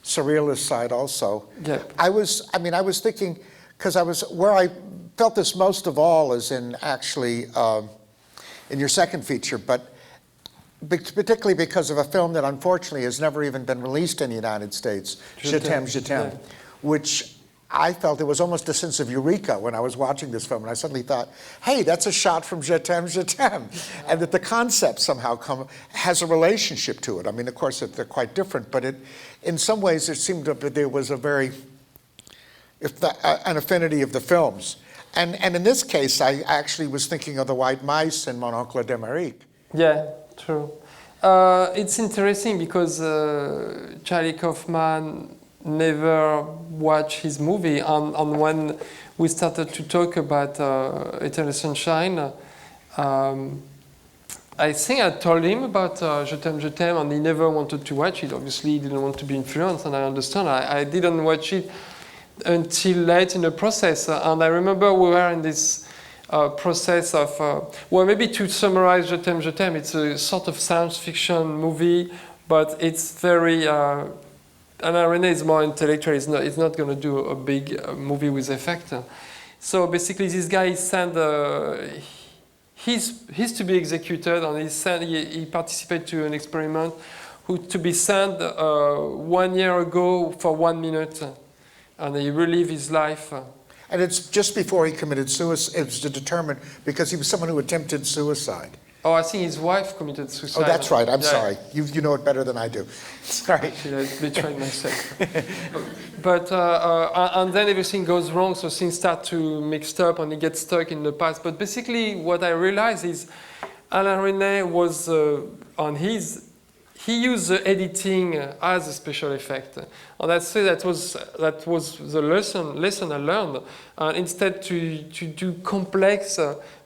surrealist side also. Yep. I was thinking, because where I felt this most of all is in actually in your second feature, but particularly because of a film that unfortunately has never even been released in the United States, Je t'aime, yeah. which I felt it was almost a sense of eureka when I was watching this film, and I suddenly thought, hey, that's a shot from Je t'aime, and that the concept somehow has a relationship to it. I mean, of course, they're quite different, but in some ways, it seemed that there was an affinity of the films. And in this case, I actually was thinking of The White Mice and Mon Oncle d'Amérique. Yeah, true. It's interesting because Charlie Kaufman never watched his movie, and when we started to talk about Eternal Sunshine, I think I told him about Je t'aime, and he never wanted to watch it. Obviously, he didn't want to be influenced, and I understand. I didn't watch it until late in the process, and I remember we were in this process of, well, maybe to summarize Je t'aime, it's a sort of science fiction movie, but it's very, Alain Resnais is more intellectual. He's not going to do a big movie with effect. So basically, this guy is sent. He's to be executed, and he participated to an experiment to be sent 1 year ago for 1 minute, and he relived his life. And it's just before he committed suicide. It was to determine, because he was someone who attempted suicide. Oh, I think his wife committed suicide. Oh, that's right. I'm Yeah. sorry. You know it better than I do. Sorry. I betrayed myself. But and then everything goes wrong, so things start to mix up, and he gets stuck in the past. But basically, what I realized is Alain Resnais was he used the editing as a special effect, and I'd say that was the lesson I learned. Instead to do complex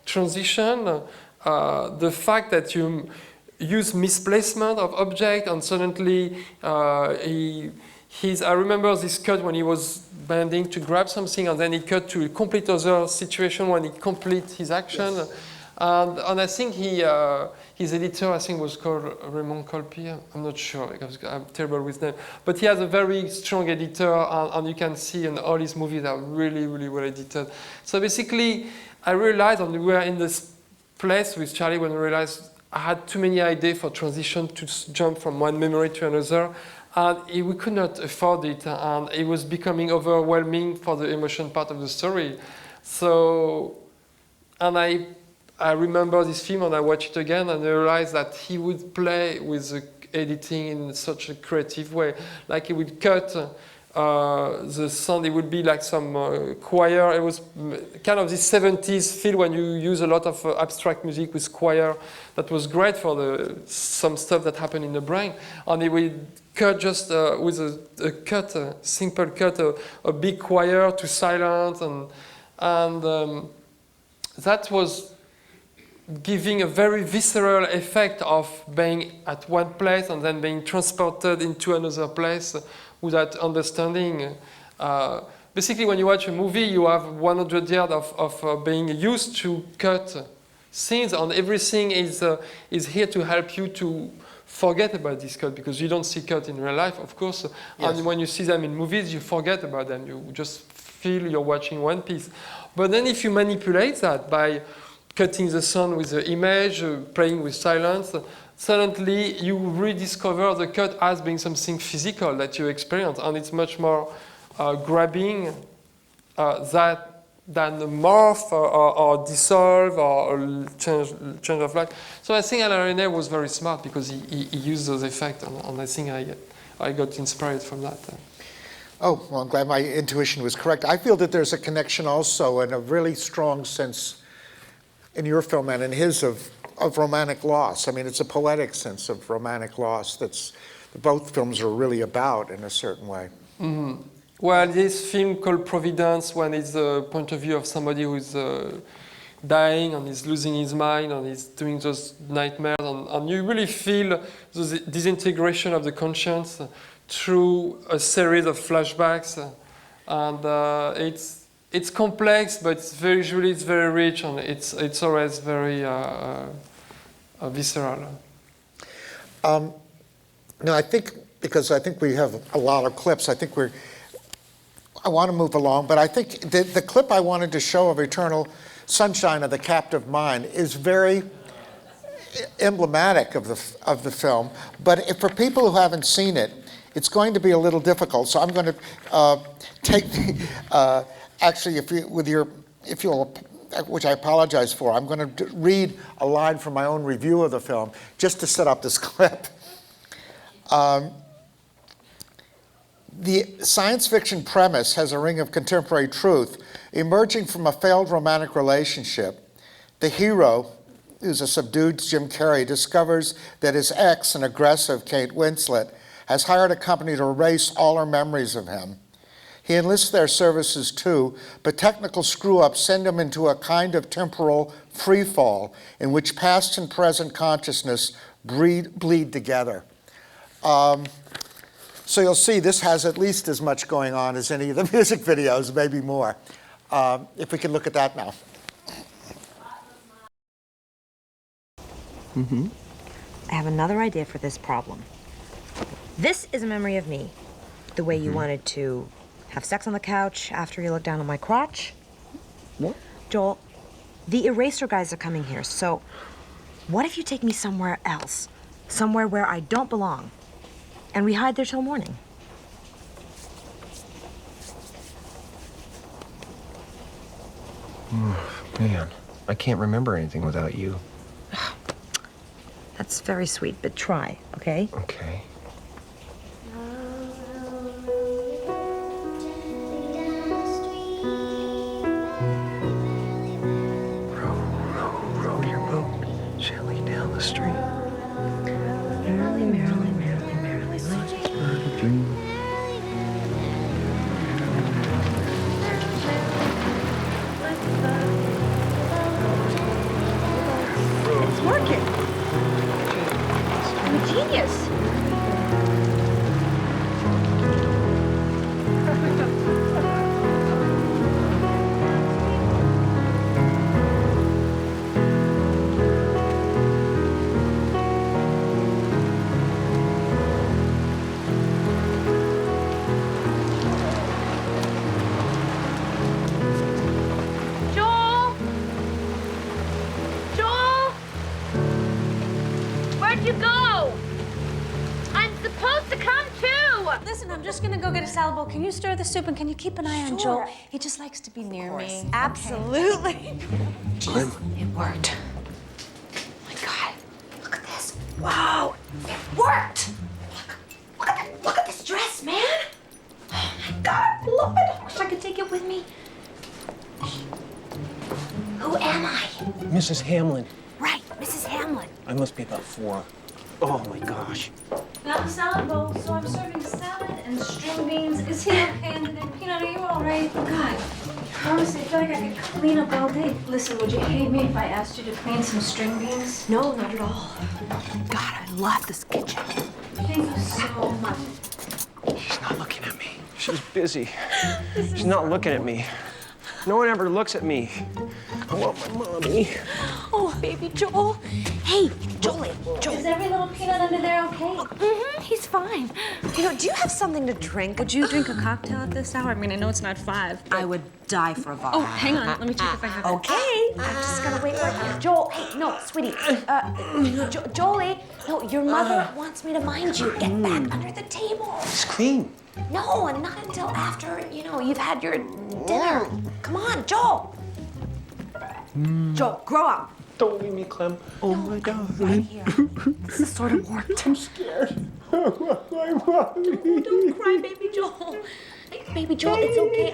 transition. The fact that you use misplacement of object, and suddenly I remember this cut when he was bending to grab something, and then he cut to a complete other situation when he completes his action. Yes. And I think his editor, I think, was called Raymond Colpi. I'm not sure, because I'm terrible with names. But he has a very strong editor, and you can see in all his movies are really, really well edited. So basically, I realized, and we were in this place with Charlie when I realized I had too many ideas for transition to jump from one memory to another, and we could not afford it, and it was becoming overwhelming for the emotion part of the story. So, and I remember this film, and I watched it again, and I realized that he would play with the editing in such a creative way. Like he would cut the sound, it would be like some choir. It was kind of this 70s feel when you use a lot of abstract music with choir. That was great for some stuff that happened in the brain. And it would cut just with a simple cut, a big choir to silent, and that was giving a very visceral effect of being at one place and then being transported into another place without understanding. Basically, when you watch a movie, you have 100 yards of being used to cut scenes, and everything is here to help you to forget about this cut, because you don't see cut in real life, of course. Yes. And when you see them in movies, you forget about them. You just feel you're watching one piece. But then if you manipulate that by cutting the sound with the image, playing with silence, suddenly you rediscover the cut as being something physical that you experience, and it's much more grabbing than morph or dissolve or change of light. So I think Alain Resnais was very smart because he used those effects, and I think I got inspired from that. Oh, well, I'm glad my intuition was correct. I feel that there's a connection also, and a really strong sense in your film and in his of romantic loss. I mean, it's a poetic sense of romantic loss that both films are really about in a certain way. Mm-hmm. Well, this film called Providence, when it's the point of view of somebody who's dying and is losing his mind and is doing those nightmares, and you really feel the disintegration of the conscience through a series of flashbacks, and it's complex, but visually it's very rich, and it's always very visceral. No, I think, because I think we have a lot of clips, I want to move along, but I think the clip I wanted to show of Eternal Sunshine of the Captive Mind is very emblematic of the film. But for people who haven't seen it, it's going to be a little difficult. So I'm going to take actually, if you'll, which I apologize for, I'm going to read a line from my own review of the film just to set up this clip. The science fiction premise has a ring of contemporary truth. Emerging from a failed romantic relationship, the hero, who's a subdued Jim Carrey, discovers that his ex, an aggressive Kate Winslet, has hired a company to erase all her memories of him. He enlists their services too, but technical screw-ups send him into a kind of temporal free fall in which past and present consciousness bleed together. So you'll see this has at least as much going on as any of the music videos, maybe more. If we can look at that now. Mm-hmm. I have another idea for this problem. This is a memory of me. The way you wanted to have sex on the couch after you looked down on my crotch. What? Joel, the eraser guys are coming here, so what if you take me somewhere else? Somewhere where I don't belong, and we hide there till morning? Man, I can't remember anything without you. That's very sweet, but try, okay? Okay. Row your boat gently down the stream. Merrily, merrily, merrily, merrily, like this bird of dream. It's working. I'm a genius. Joel? Joel? Where'd you go? I'm supposed to come too! Listen, I'm just gonna go get a salad bowl. Can you stir the soup and can you keep an eye on Joel? He just likes to be near me. Absolutely. Jeez, it worked. Oh my God, look at this. Wow, it worked! Look at this dress, man. Oh my Mrs. Hamlin. Right, Mrs. Hamlin. I must be about 4. Oh my gosh. Got the salad bowl, so I'm serving salad and string beans. Is he okay under there? Peanut, are you all right? God, honestly, I feel like I could clean up all day. Listen, would you hate me if I asked you to clean some string beans? No, not at all. God, I love this kitchen. Thank you so much. She's not looking at me. She's busy. She's not looking at me. No one ever looks at me. I want my mommy. Oh, baby Joel. Hey, Joel. Is every little peanut under there okay? Mm-hmm, he's fine. You know, do you have something to drink? Would you drink a cocktail at this hour? I mean, I know it's not 5. I would die for a vodka. Oh, hang on. Let me check if I have it. Okay. I'm just gonna wait right here. Joel, hey, no, sweetie. Jolie, no, your mother wants me to mind you. Get back under the table. It's clean. No, and not until after, you've had your dinner. Come on, Joel. Joel, grow up. Don't leave me, Clem. Oh my God. Right here. This is sort of worked. I'm scared. Don't cry, baby Joel. Hey, baby Joel, it's okay.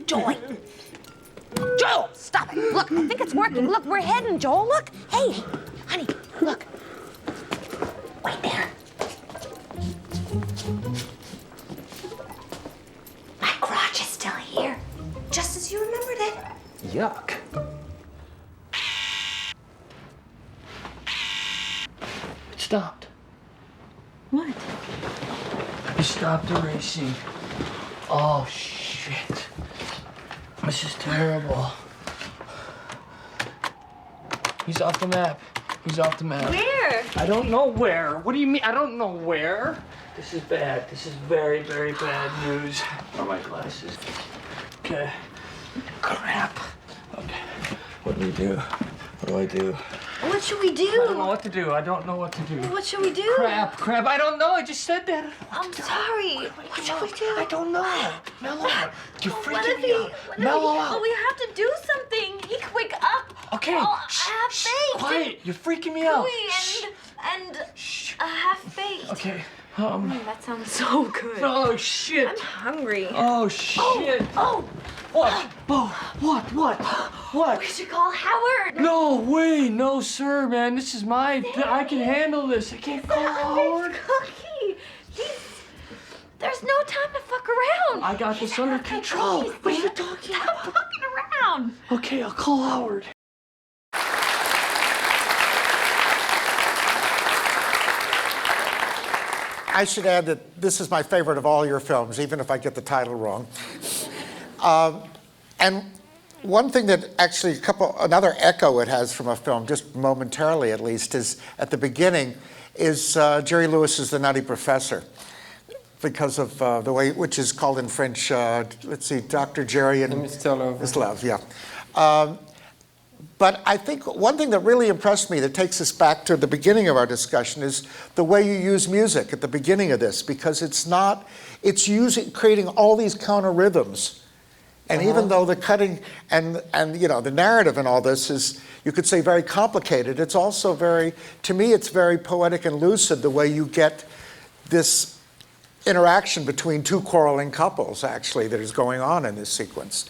Joel. Joel, stop it. Look, I think it's working. Look, we're heading, Joel. Look. Hey, honey, look. Wait there. My crotch is still here, just as you remembered it. Yuck. It stopped. What? He stopped erasing. Oh, shit. This is terrible. He's off the map. He's off the map. Where? I don't know where. What do you mean? I don't know where. This is bad. This is very, very bad news. Where are my glasses? Okay. Crap. Okay. What do we do? What do I do? What should we I don't know do? what to do. I don't know what to do. What should we do? Crap. I don't know. I just said that. I'm sorry. What should we do? I don't know. Mellow out. You're What freaking if me out. Mellow out. Oh, we have to do something. He can wake up. Okay. Oh, Shh, half-baked. quiet. You're freaking me out. And half-baked. Okay. That sounds so good. Oh shit. I'm hungry. Oh shit. Oh, What? What? we should call Howard. No way. No sir, man. This is my. I can handle this. I can't call Howard. Cookie. There's no time to fuck around. I got this under control. What are you talking Stop about? fucking around. Okay, I'll call Howard. I should add that this is my favorite of all your films, even if I get the title wrong. And one thing that actually, another echo it has from a film, just momentarily at least, is at the beginning, is Jerry Lewis's The Nutty Professor, because of the way, which is called in French, let's see, Dr. Jerry and Mr. Love. Miss Love, yeah. But I think one thing that really impressed me that takes us back to the beginning of our discussion is the way you use music at the beginning of this, because it's creating all these counter rhythms. And even though the cutting and the narrative and all this is, you could say, very complicated, it's also to me, it's very poetic and lucid the way you get this interaction between two quarreling couples, actually, that is going on in this sequence.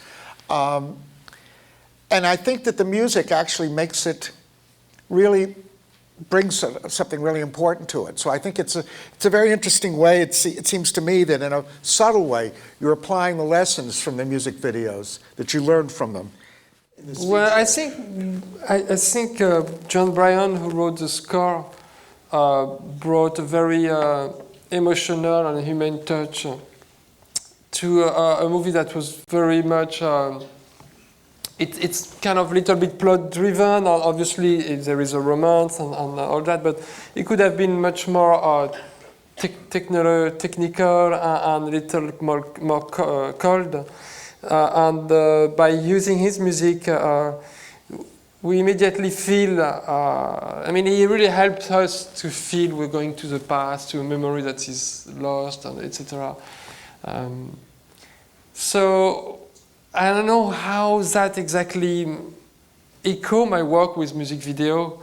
And I think that the music actually makes it really brings something really important to it. So I think it's a very interesting way. It seems to me that in a subtle way, you're applying the lessons from the music videos that you learned from them. Well, I think John Bryan, who wrote the score, brought a very emotional and human touch to a movie that was very much. It's kind of a little bit plot driven. Obviously, there is a romance and all that, but it could have been much more technical and a little more cold. And by using his music, we immediately feel. He really helped us to feel we're going to the past, to a memory that is lost, and etc. So. I don't know how that exactly echo my work with music video.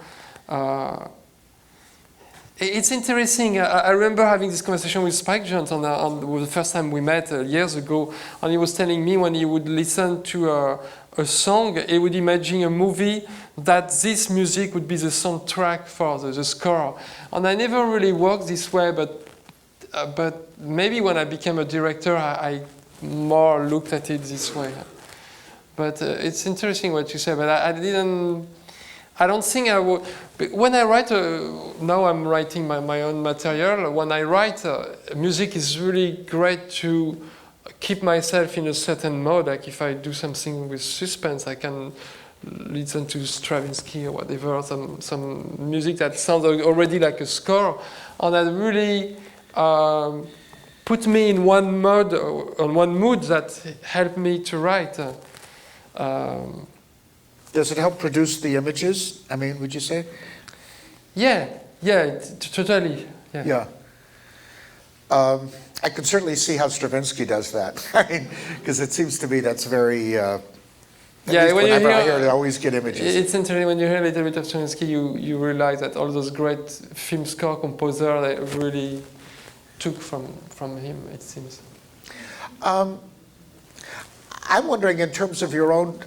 It's interesting. I remember having this conversation with Spike Jonze on the first time we met years ago, and he was telling me when he would listen to a song, he would imagine a movie that this music would be the soundtrack for the score. And I never really worked this way, but maybe when I became a director, I more looked at it this way. But it's interesting what you say, but I don't think I would. When I write, now I'm writing my own material. When I write, music is really great to keep myself in a certain mode. Like if I do something with suspense, I can listen to Stravinsky or whatever, some music that sounds already like a score, and that really put me in one mode, on one mood that helped me to write. Does it help produce the images? I mean, would you say? Yeah, totally. Yeah. I can certainly see how Stravinsky does that. I mean, because it seems to me that's very. Whenever I hear it, I always get images. It's interesting when you hear a little bit of Stravinsky, you realize that all those great film score composers they really took from him. It seems. I'm wondering, in terms of your own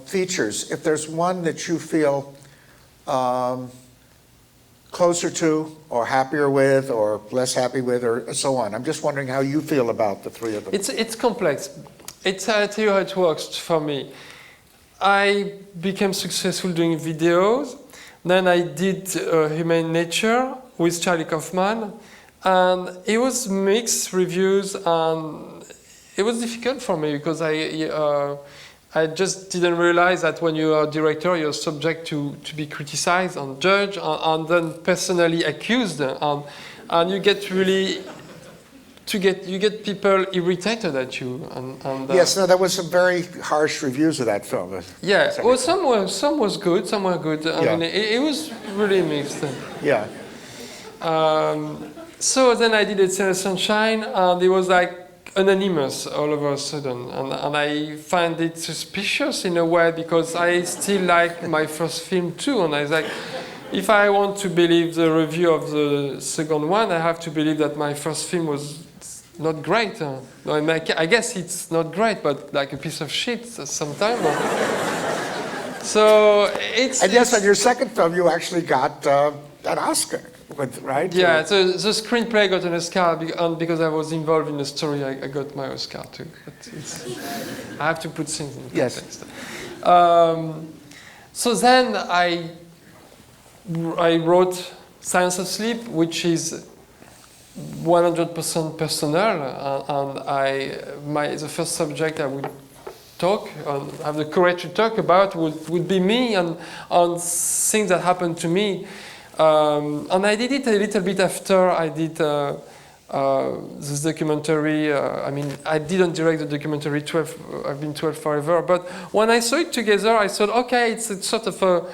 features, if there's one that you feel closer to, or happier with, or less happy with, or so on. I'm just wondering how you feel about the three of them. It's complex. I'll tell you how it works for me. I became successful doing videos. Then I did Human Nature with Charlie Kaufman, and it was mixed reviews, and it was difficult for me because I just didn't realize that when you are a director, you're subject to be criticized and judged and then personally accused, and you get really you get people irritated at you. Yes, no, there was some very harsh reviews of that film. Yeah, well, some was good, some were good. I mean, it was really mixed. Yeah. So then I did Eternal Sunshine, and it was like anonymous all of a sudden, and I find it suspicious in a way because I still like my first film too, and I was like, if I want to believe the review of the second one, I have to believe that my first film was not great. I guess it's not great, but like a piece of shit sometimes. So it's... And yes, on your second film, you actually got an Oscar, right? Yeah, the screenplay got an Oscar, and because I was involved in the story, I got my Oscar too. But I have to put things in context. Yes. So then I wrote Science of Sleep, which is 100% personal, and the first subject I would talk and have the courage to talk about would be me and things that happened to me. And I did it a little bit after I did this documentary. I mean, I didn't direct the documentary 12, I've been 12 Forever, but when I saw it together, I thought, okay, it's sort of a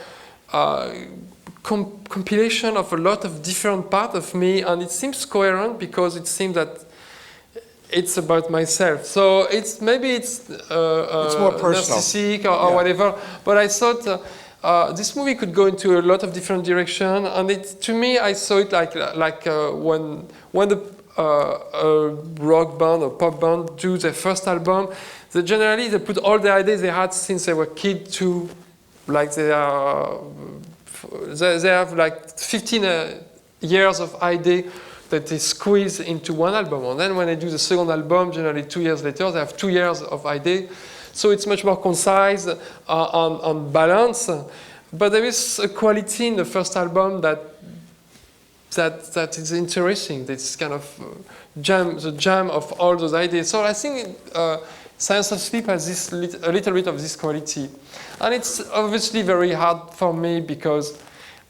compilation of a lot of different parts of me, and it seems coherent because it seems that it's about myself. So maybe it's more personal, narcissistic or whatever, but I thought this movie could go into a lot of different directions, and to me, I saw it like when a rock band or pop band do their first album, generally they put all the ideas they had since they were kids to, like they have like 15 years of idea that they squeeze into one album, and then when they do the second album, generally 2 years later, they have 2 years of idea. So it's much more concise and balanced, but there is a quality in the first album that is interesting. It's kind of the jam of all those ideas. So I think Science of Sleep has a little bit of this quality, and it's obviously very hard for me because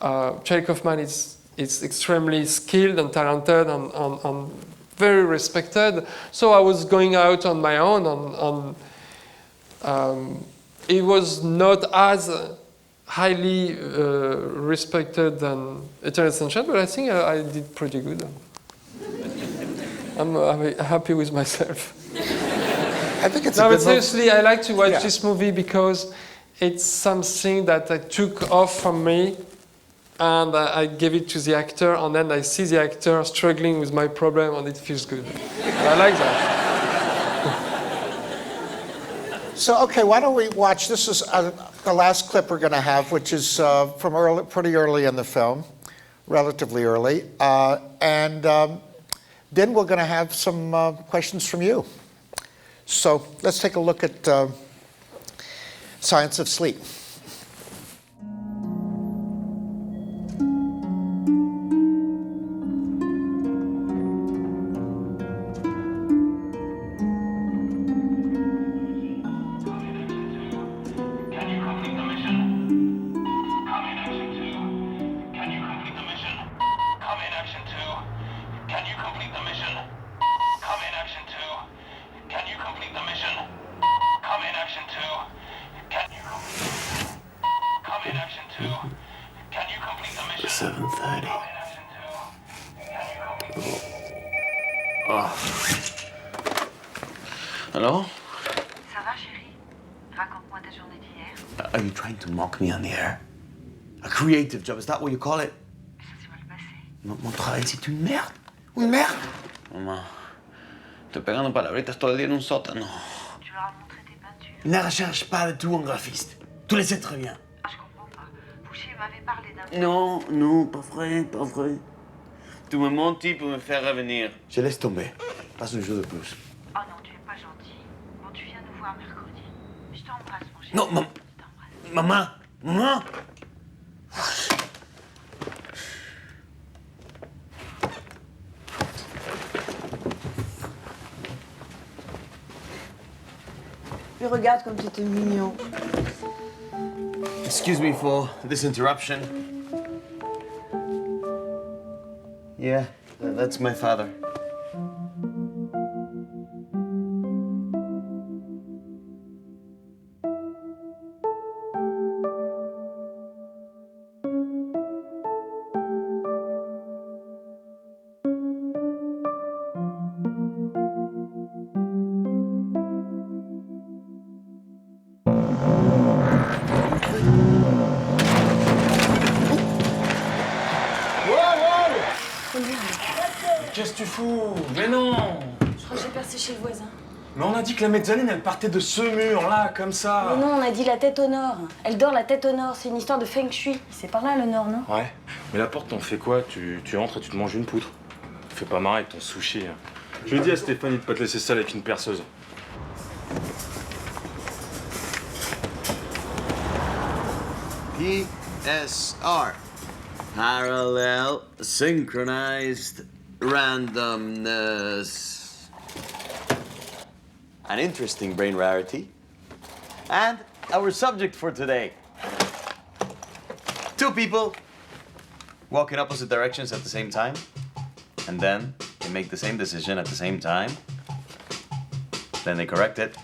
Charlie Kaufman is extremely skilled and talented and very respected. So I was going out on my own and it was not as highly respected than Eternal Sunshine, but I think I did pretty good. I'm happy with myself. I think it's but seriously, I like to watch this movie because it's something that I took off from me and I give it to the actor, and then I see the actor struggling with my problem, and it feels good. I like that. So, okay, why don't we watch, this is the last clip we're going to have, which is from pretty early in the film, relatively early. And then we're going to have some questions from you. So let's take a look at Science of Sleep. Hello? Ça va, chérie? Raconte-moi ta journée d'hier. Are you trying to mock me on the air? A creative job, is that what you call it? Ça s'est mal passé. Mon travail, c'est une merde. Une merde. Mamá, estoy pegando palabritas todo el día en un sótano. Tu leur as montré tes peintures. Ne recherche pas de tout un graphiste. Tu le sais très bien. Ah, je comprends pas. Fouché m'avait parlé d'un... Non, non, pas vrai, pas vrai. Tu me mentis pour me faire revenir. Je laisse tomber. Passe un jour de plus. Oh non, tu es pas gentil. Bon, tu viens nous voir mercredi. Je t'embrasse, mon chéri. Non, maman, maman. Mais regarde comme tu étais mignon. Excuse me for this interruption. Yeah, that's my father. Qu'est-ce que tu fous? Mais non! Je crois que j'ai percé chez le voisin. Mais on a dit que la mezzanine, elle partait de ce mur-là, comme ça. Mais non, on a dit la tête au nord. Elle dort la tête au nord. C'est une histoire de feng shui. C'est par là le nord, non? Ouais. Mais la porte, t'en fais quoi? Tu entres et tu te manges une poutre. Fais pas marrer avec ton sushi. Je lui ai dit à Stéphanie de pas te laisser seule avec une perceuse. PSR. Parallel synchronized randomness. An interesting brain rarity. And our subject for today. Two people walk in opposite directions at the same time. And then they make the same decision at the same time. Then they correct it.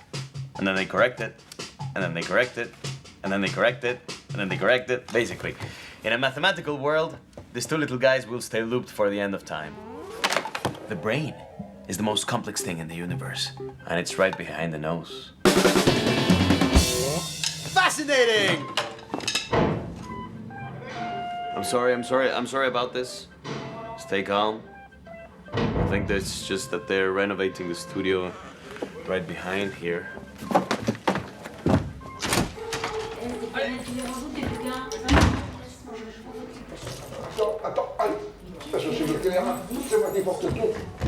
And then they correct it. And then they correct it. And then they correct it. And then they correct it. Basically, in a mathematical world, these two little guys will stay looped for the end of time. The brain is the most complex thing in the universe, and it's right behind the nose. Fascinating! I'm sorry about this. Stay calm. I think that's just that they're renovating the studio right behind here.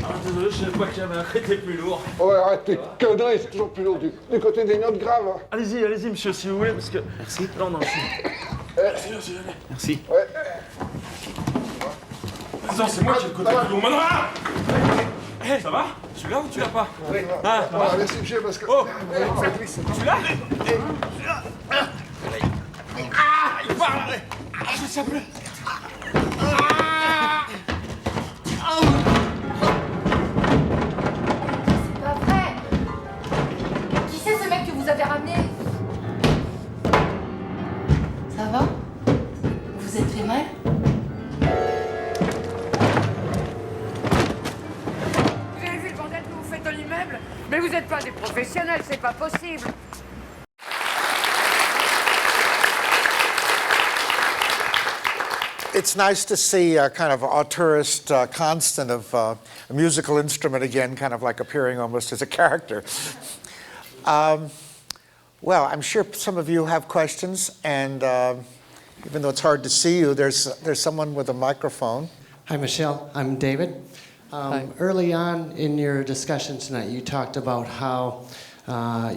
Ah, désolé, je savais pas qu'il y avait un était plus lourd. Ouais, arrête tes conneries, c'est toujours plus lourd du côté des notes graves. Allez-y, allez-y, monsieur, si vous voulez, parce que... Merci. Non, non, Merci, merci, allez. Merci. Ouais. Non, c'est moi qui ai le côté plus lourd. Maintenant, là! Hey, ça va? Tu l'as ou tu l'as pas? Oui. Ah, ça va. Merci, monsieur, parce que... Oh! Glisse. Tu l'as? Ah! Il part, là! Ah, je sais plus! C'est pas vrai. Qui c'est ce mec que vous avez ramené? Ça va? Vous êtes fait mal? Vous avez vu le bordel que vous faites dans l'immeuble? Mais vous n'êtes pas des professionnels, c'est pas possible. it's nice to see a kind of auteurist constant of a musical instrument again, kind of like appearing almost as a character. Well, I'm sure some of you have questions, and even though it's hard to see you, there's someone with a microphone. Hi, Michelle. I'm David. Early on in your discussion tonight, you talked about how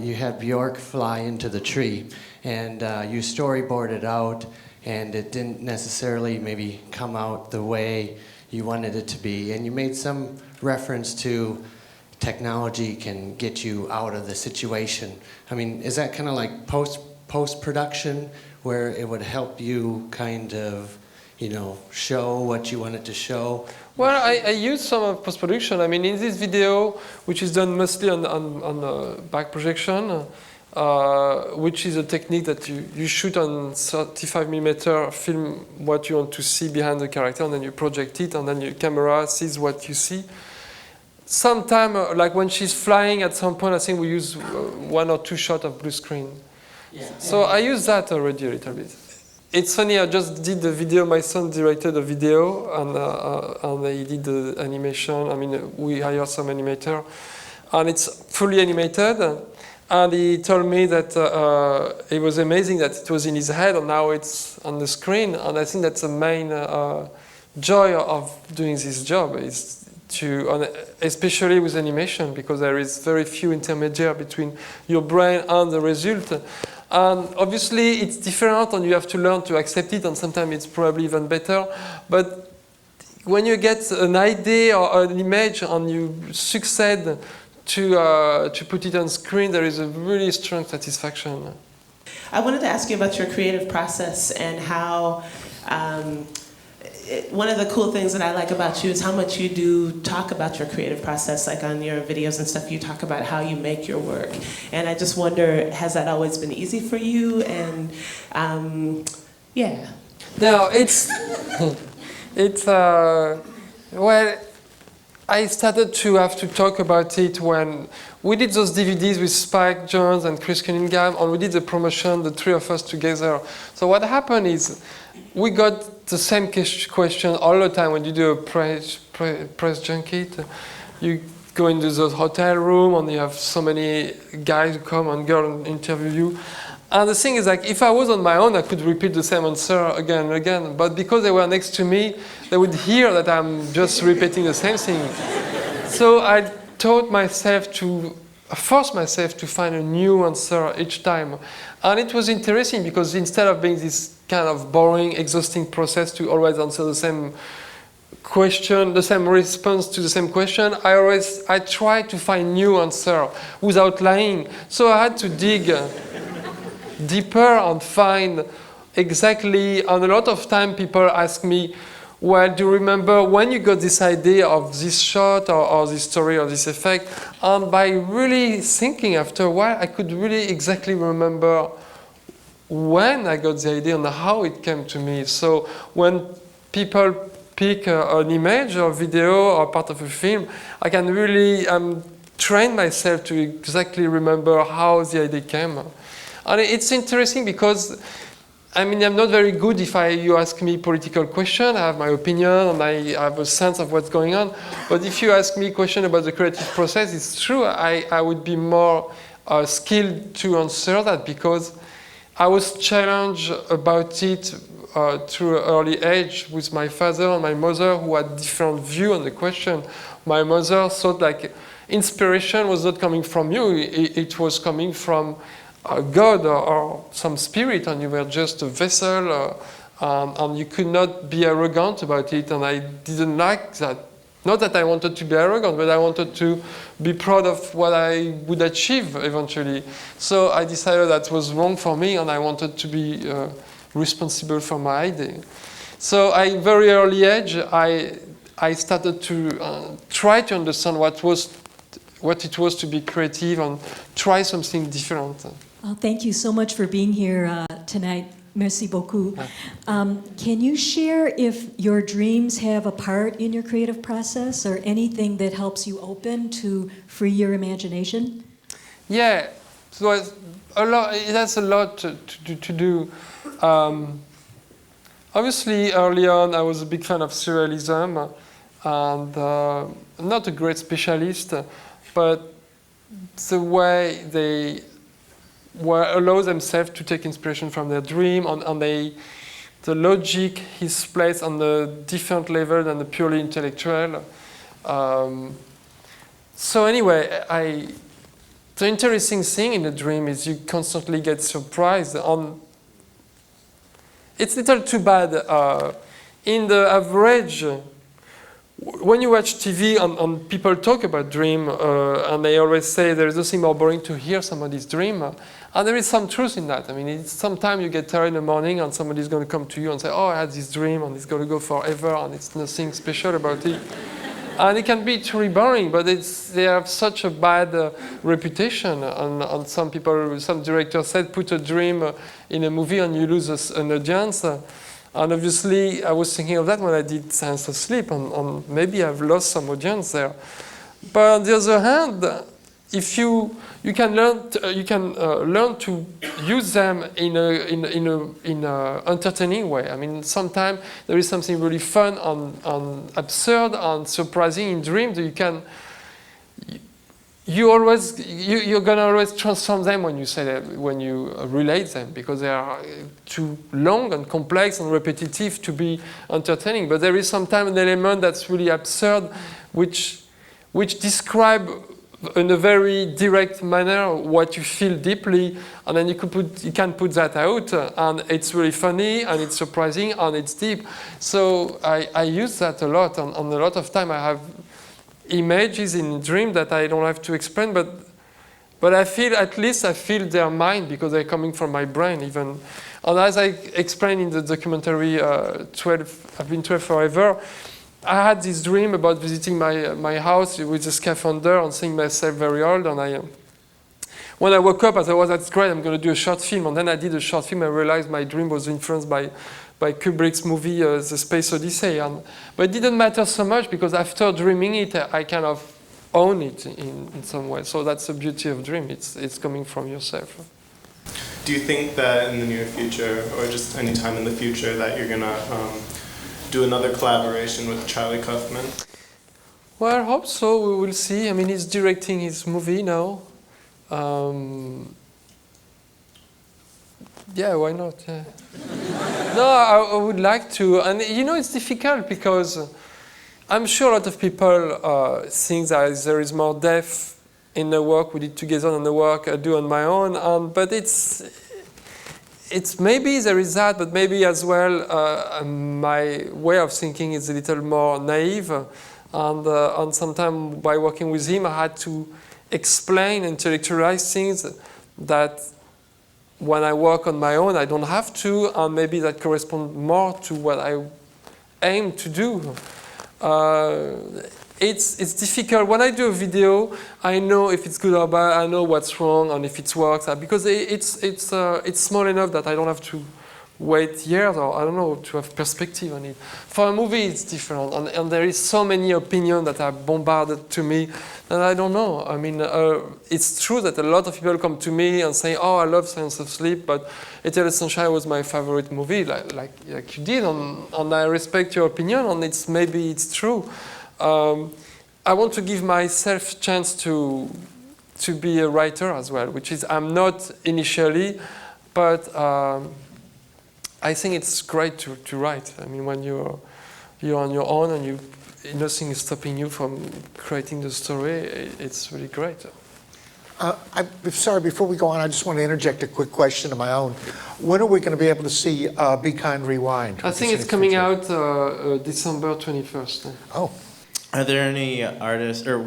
you had Bjork fly into the tree, and you storyboarded out, and it didn't necessarily maybe come out the way you wanted it to be. And you made some reference to technology can get you out of the situation. I mean, is that kind of like post-production, where it would help you kind of, you know, show what you wanted to show? Well, I use some of post-production. I mean, in this video, which is done mostly on back projection, which is a technique that you shoot on 35mm film what you want to see behind the character, and then you project it, and then your camera sees what you see. Sometime, like when she's flying, at some point, I think we use 1 or 2 shots of blue screen. Yeah. So I use that already a little bit. It's funny, I just did the video, my son directed a video, and he did the animation. I mean, we hired some animator, and it's fully animated. And he told me that it was amazing that it was in his head, and now it's on the screen. And I think that's the main joy of doing this job, is to, especially with animation, because there is very few intermediaries between your brain and the result. And obviously it's different, and you have to learn to accept it, and sometimes it's probably even better. But when you get an idea or an image and you succeed to put it on screen, there is a really strong satisfaction. I wanted to ask you about your creative process and how one of the cool things that I like about you is how much you do talk about your creative process, like on your videos and stuff, you talk about how you make your work. And I just wonder, has that always been easy for you? And yeah. No, well, I started to have to talk about it when we did those DVDs with Spike Jonze and Chris Cunningham, and we did the promotion, the 3 of us together. So what happened is, we got the same question all the time when you do a press junket. You go into those hotel room and you have so many guys who come and girls and interview you. And the thing is, like, if I was on my own, I could repeat the same answer again and again. But because they were next to me, they would hear that I'm just repeating the same thing. So I forced myself to find a new answer each time. And it was interesting because instead of being this kind of boring, exhausting process to always answer the same question, the same response to the same question, I tried to find new answer without lying. So I had to dig deeper and find exactly, and a lot of time people ask me, well, do you remember when you got this idea of this shot or this story or this effect? And by really thinking after a while, I could really exactly remember when I got the idea and how it came to me. So when people pick an image or video or part of a film, I can really train myself to exactly remember how the idea came. And it's interesting because, I mean, I'm not very good if you ask me political question. I have my opinion and I have a sense of what's going on. But if you ask me a question about the creative process, it's true, I would be more skilled to answer that because I was challenged about it through an early age with my father and my mother who had different view on the question. My mother thought like inspiration was not coming from you, it was coming from God or some spirit, and you were just a vessel, and you could not be arrogant about it, and I didn't like that. Not that I wanted to be arrogant, but I wanted to be proud of what I would achieve eventually. So I decided that was wrong for me, and I wanted to be responsible for my idea. So at very early age, I started to try to understand what it was to be creative and try something different. Well, thank you so much for being here tonight. Merci beaucoup. Can you share if your dreams have a part in your creative process or anything that helps you open to free your imagination? Yeah, so it has a lot to do. Obviously, early on, I was a big fan of surrealism, and I'm not a great specialist, but the way they allow themselves to take inspiration from their dream, and the logic is placed on a different level than the purely intellectual. So anyway, the interesting thing in the dream is you constantly get surprised. It's a little too bad. In the average, when you watch TV and people talk about dream, and they always say there is nothing more boring to hear somebody's dream. And there is some truth in that. I mean, sometimes you get tired in the morning and somebody's going to come to you and say, oh, I had this dream and it's going to go forever and it's nothing special about it. And it can be truly boring, but they have such a bad reputation. And some people, some directors said, put a dream in a movie and you lose an audience. And obviously, I was thinking of that when I did Science of Sleep, and maybe I've lost some audience there. But on the other hand, if you can learn to use them in a entertaining way. I mean, sometimes there is something really fun and absurd and surprising in dreams. You're gonna always transform them when you relate them, because they are too long and complex and repetitive to be entertaining. But there is sometimes an element that's really absurd, which describe in a very direct manner what you feel deeply, and then you can put that out, and it's really funny, and it's surprising, and it's deep. So I use that a lot, and a lot of time I have images in dream that I don't have to explain, but I feel their mind, because they're coming from my brain even. And as I explained in the documentary 12, I've been 12 Forever, I had this dream about visiting my house with a scaphandre and seeing myself very old. And when I woke up, I thought, that's great, I'm going to do a short film. And then I did a short film. I realized my dream was influenced by Kubrick's movie, The Space Odyssey. But it didn't matter so much, because after dreaming it, I kind of own it in some way. So that's the beauty of dream. It's coming from yourself. Do you think that in the near future, or just any time in the future, that you're going to do another collaboration with Charlie Kaufman? Well, I hope so. We will see. I mean, he's directing his movie now. Yeah, why not? Yeah. No, I would like to. And it's difficult, because I'm sure a lot of people think that there is more depth in the work we did together than the work I do on my own. But it's maybe there is that, but maybe as well my way of thinking is a little more naive, and sometimes by working with him I had to explain, intellectualize things that when I work on my own I don't have to, and maybe that corresponds more to what I aim to do. It's difficult. When I do a video, I know if it's good or bad, I know what's wrong and if it works, because it's small enough that I don't have to wait years, or I don't know, to have perspective on it. For a movie, it's different, and there is so many opinions that are bombarded to me that I don't know. I mean, it's true that a lot of people come to me and say, oh, I love Science of Sleep, but Eternal Sunshine was my favorite movie, like you did, and I respect your opinion, and maybe it's true. I want to give myself a chance to be a writer as well, which is I'm not initially, but I think it's great to write. I mean, when you're on your own and nothing is stopping you from creating the story, it's really great. I'm sorry, before we go on, I just want to interject a quick question of my own. When are we going to be able to see Be Kind Rewind? I think it's coming out December 21st. Oh. Are there any artists, or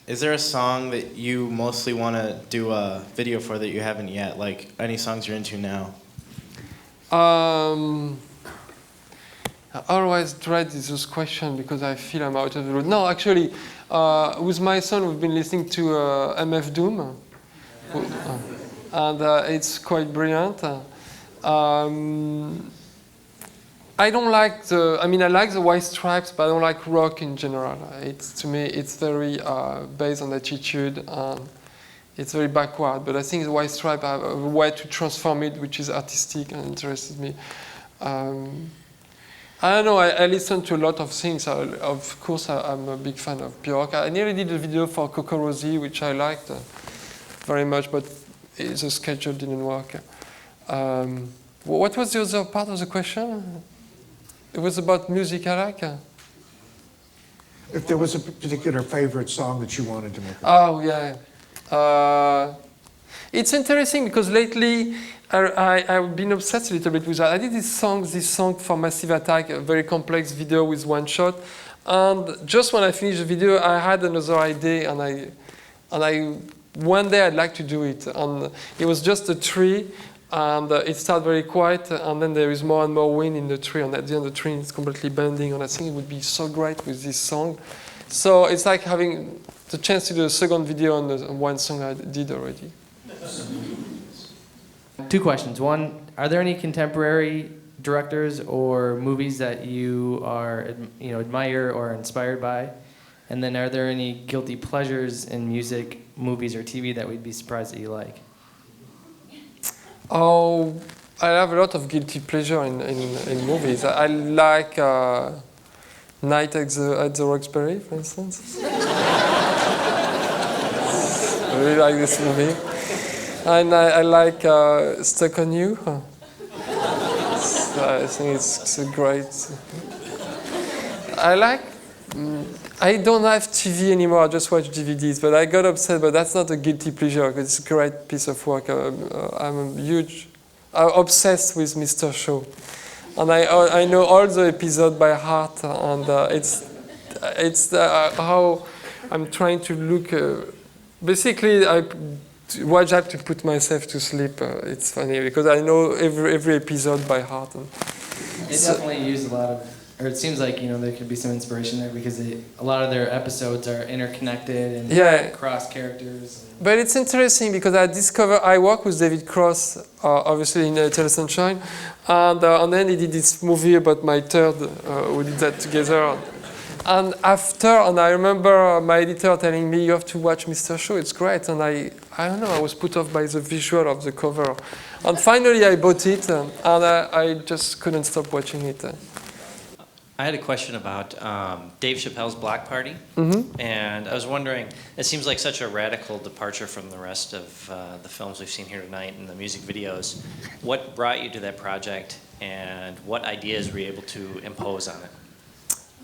is there a song that you mostly want to do a video for that you haven't yet? Like any songs you're into now? I always dread this question because I feel I'm out of the road. No, actually, with my son, we've been listening to MF Doom, and it's quite brilliant. I don't like I like the White Stripes, but I don't like rock in general. To me, it's very based on attitude, and it's very backward. But I think the White Stripes have a way to transform it, which is artistic and interested me. I don't know, I listen to a lot of things. Of course, I'm a big fan of Björk. I nearly did a video for Coco Rosie, which I liked very much, but the schedule didn't work. What was the other part of the question? It was about music I like. If there was a particular favorite song that you wanted to make. Oh, yeah. It's interesting because lately I've been obsessed a little bit with that. I did this song for Massive Attack, a very complex video with one shot. And just when I finished the video, I had another idea, and one day I'd like to do it. And it was just a tree, and it started very quiet, and then there is more and more wind in the tree, and at the end the tree is completely bending, and I think it would be so great with this song. So it's like having the chance to do a second video on one song I did already. 2 questions. One, are there any contemporary directors or movies that you are, admire or inspired by? And then are there any guilty pleasures in music, movies, or TV that we'd be surprised that you like? Oh, I have a lot of guilty pleasure in movies. I like Night at the Roxbury, for instance. I really like this movie. And I like Stuck on You. I think it's a great... I don't have TV anymore, I just watch DVDs, but I got upset, but that's not a guilty pleasure, because it's a great piece of work. I'm obsessed with Mr. Show. And I know all the episodes by heart, and it's how I'm trying to look... basically, I watch that to put myself to sleep. It's funny, because I know every episode by heart. It definitely used a lot of... Or it seems like, there could be some inspiration there because a lot of their episodes are interconnected and cross characters. But it's interesting because I work with David Cross, obviously in Eternal Sunshine, and then he did this movie about my third, we did that together. And I remember my editor telling me, you have to watch Mr. Show, it's great. And I don't know, I was put off by the visual of the cover. And finally I bought it, and I just couldn't stop watching it. I had a question about Dave Chappelle's Block Party, and I was wondering, it seems like such a radical departure from the rest of the films we've seen here tonight and the music videos. What brought you to that project, and what ideas were you able to impose on it?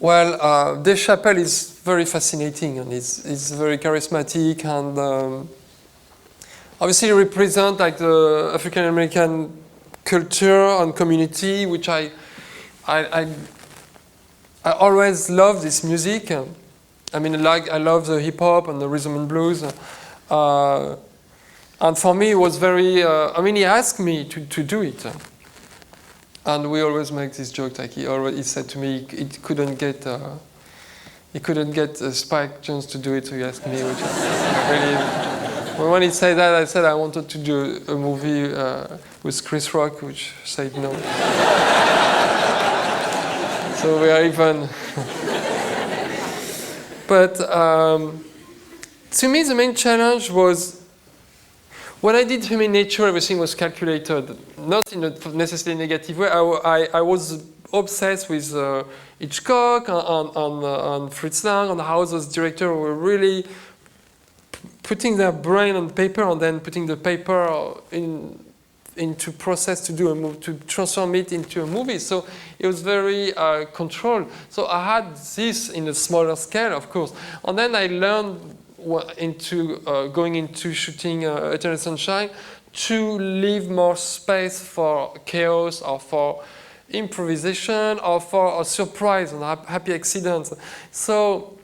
Well, Dave Chappelle is very fascinating, and he's very charismatic, and obviously he represents like the African American culture and community, which I always love this music. I mean, I love the hip hop and the rhythm and blues. And for me, it was very, he asked me to do it. And we always make this joke, like he said to me he couldn't get Spike Jonze to do it, so he asked me, which really, when he said that, I said I wanted to do a movie with Chris Rock, which said no. So we are even. But to me, the main challenge was when I did Human Nature, everything was calculated, not in a necessarily negative way. I was obsessed with Hitchcock and Fritz Lang, and how those directors were really putting their brain on paper and then putting the paper into process to do a movie, to transform it into a movie. So it was very controlled. So I had this in a smaller scale, of course. And then I learned going into shooting Eternal Sunshine to leave more space for chaos or for improvisation or for a surprise and happy accidents. So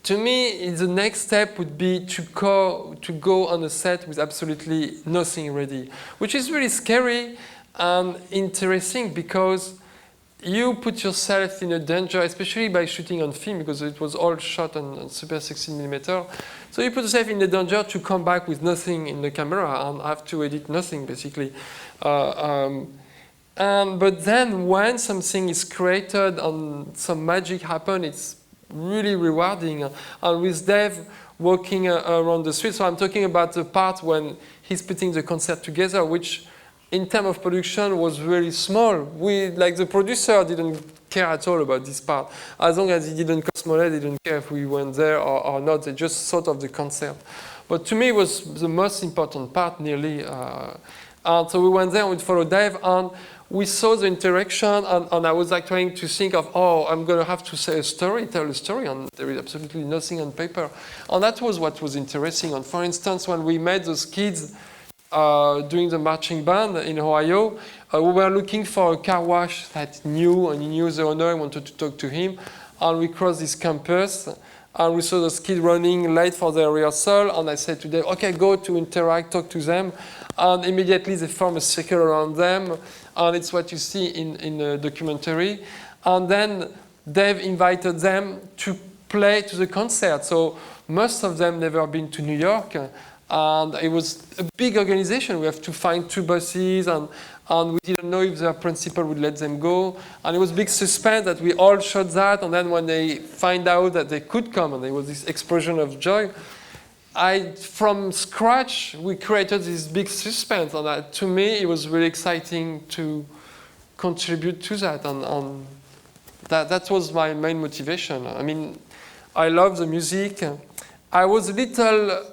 to me, the next step would be to go on a set with absolutely nothing ready, which is really scary and interesting because you put yourself in a danger, especially by shooting on film, because it was all shot on Super 16mm. So you put yourself in the danger to come back with nothing in the camera and have to edit nothing, basically. But then when something is created and some magic happens, it's really rewarding. And with Dave walking around the street, so I'm talking about the part when he's putting the concert together, which in terms of production was really small. The producer didn't care at all about this part. As long as he didn't cosmolate, they didn't care if we went there or not. They just thought of the concert. But to me, it was the most important part, nearly. And so we went there and we followed Dave, and we saw the interaction, and I was like trying to think of, oh, I'm going to have to say a story, tell a story, and there is absolutely nothing on paper. And that was what was interesting. And for instance, when we met those kids doing the marching band in Ohio, we were looking for a car wash that knew, and he knew the owner, wanted to talk to him. And we crossed this campus, and we saw those kids running late for their rehearsal, and I said to them, okay, go to Interact, talk to them. And immediately they form a circle around them, and it's what you see in the documentary. And then Dave invited them to play to the concert. So most of them never been to New York, and it was a big organization. We have to find 2 buses, and we didn't know if their principal would let them go. And it was big suspense that we all shot that, and then when they find out that they could come, and there was this explosion of joy, from scratch, we created this big suspense, and to me, it was really exciting to contribute to that, and that was my main motivation. I mean, I love the music. I was a little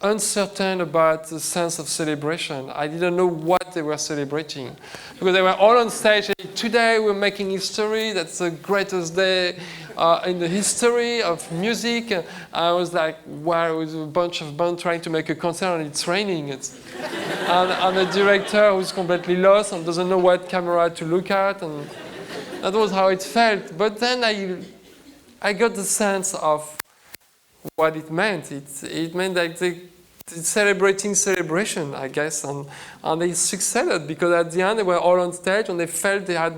uncertain about the sense of celebration. I didn't know what they were celebrating, because they were all on stage. Today we're making history. That's the greatest day in the history of music. I was like, wow, with a bunch of bands trying to make a concert and it's raining. And a director who's completely lost and doesn't know what camera to look at, and that was how it felt. But then I got the sense of what it meant. It meant that they celebrating celebration, I guess, and they succeeded, because at the end they were all on stage and they felt they had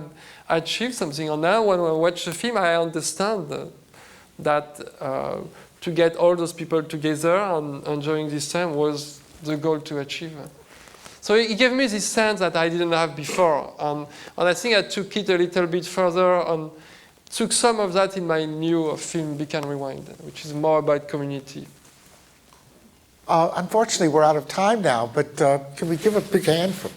achieved something. And now when I watch the film, I understand that to get all those people together and enjoying this time was the goal to achieve. So it gave me this sense that I didn't have before, and I think I took it a little bit further and took some of that in my new film, Beak and Rewind, which is more about community. Unfortunately, we're out of time now, but can we give a big hand for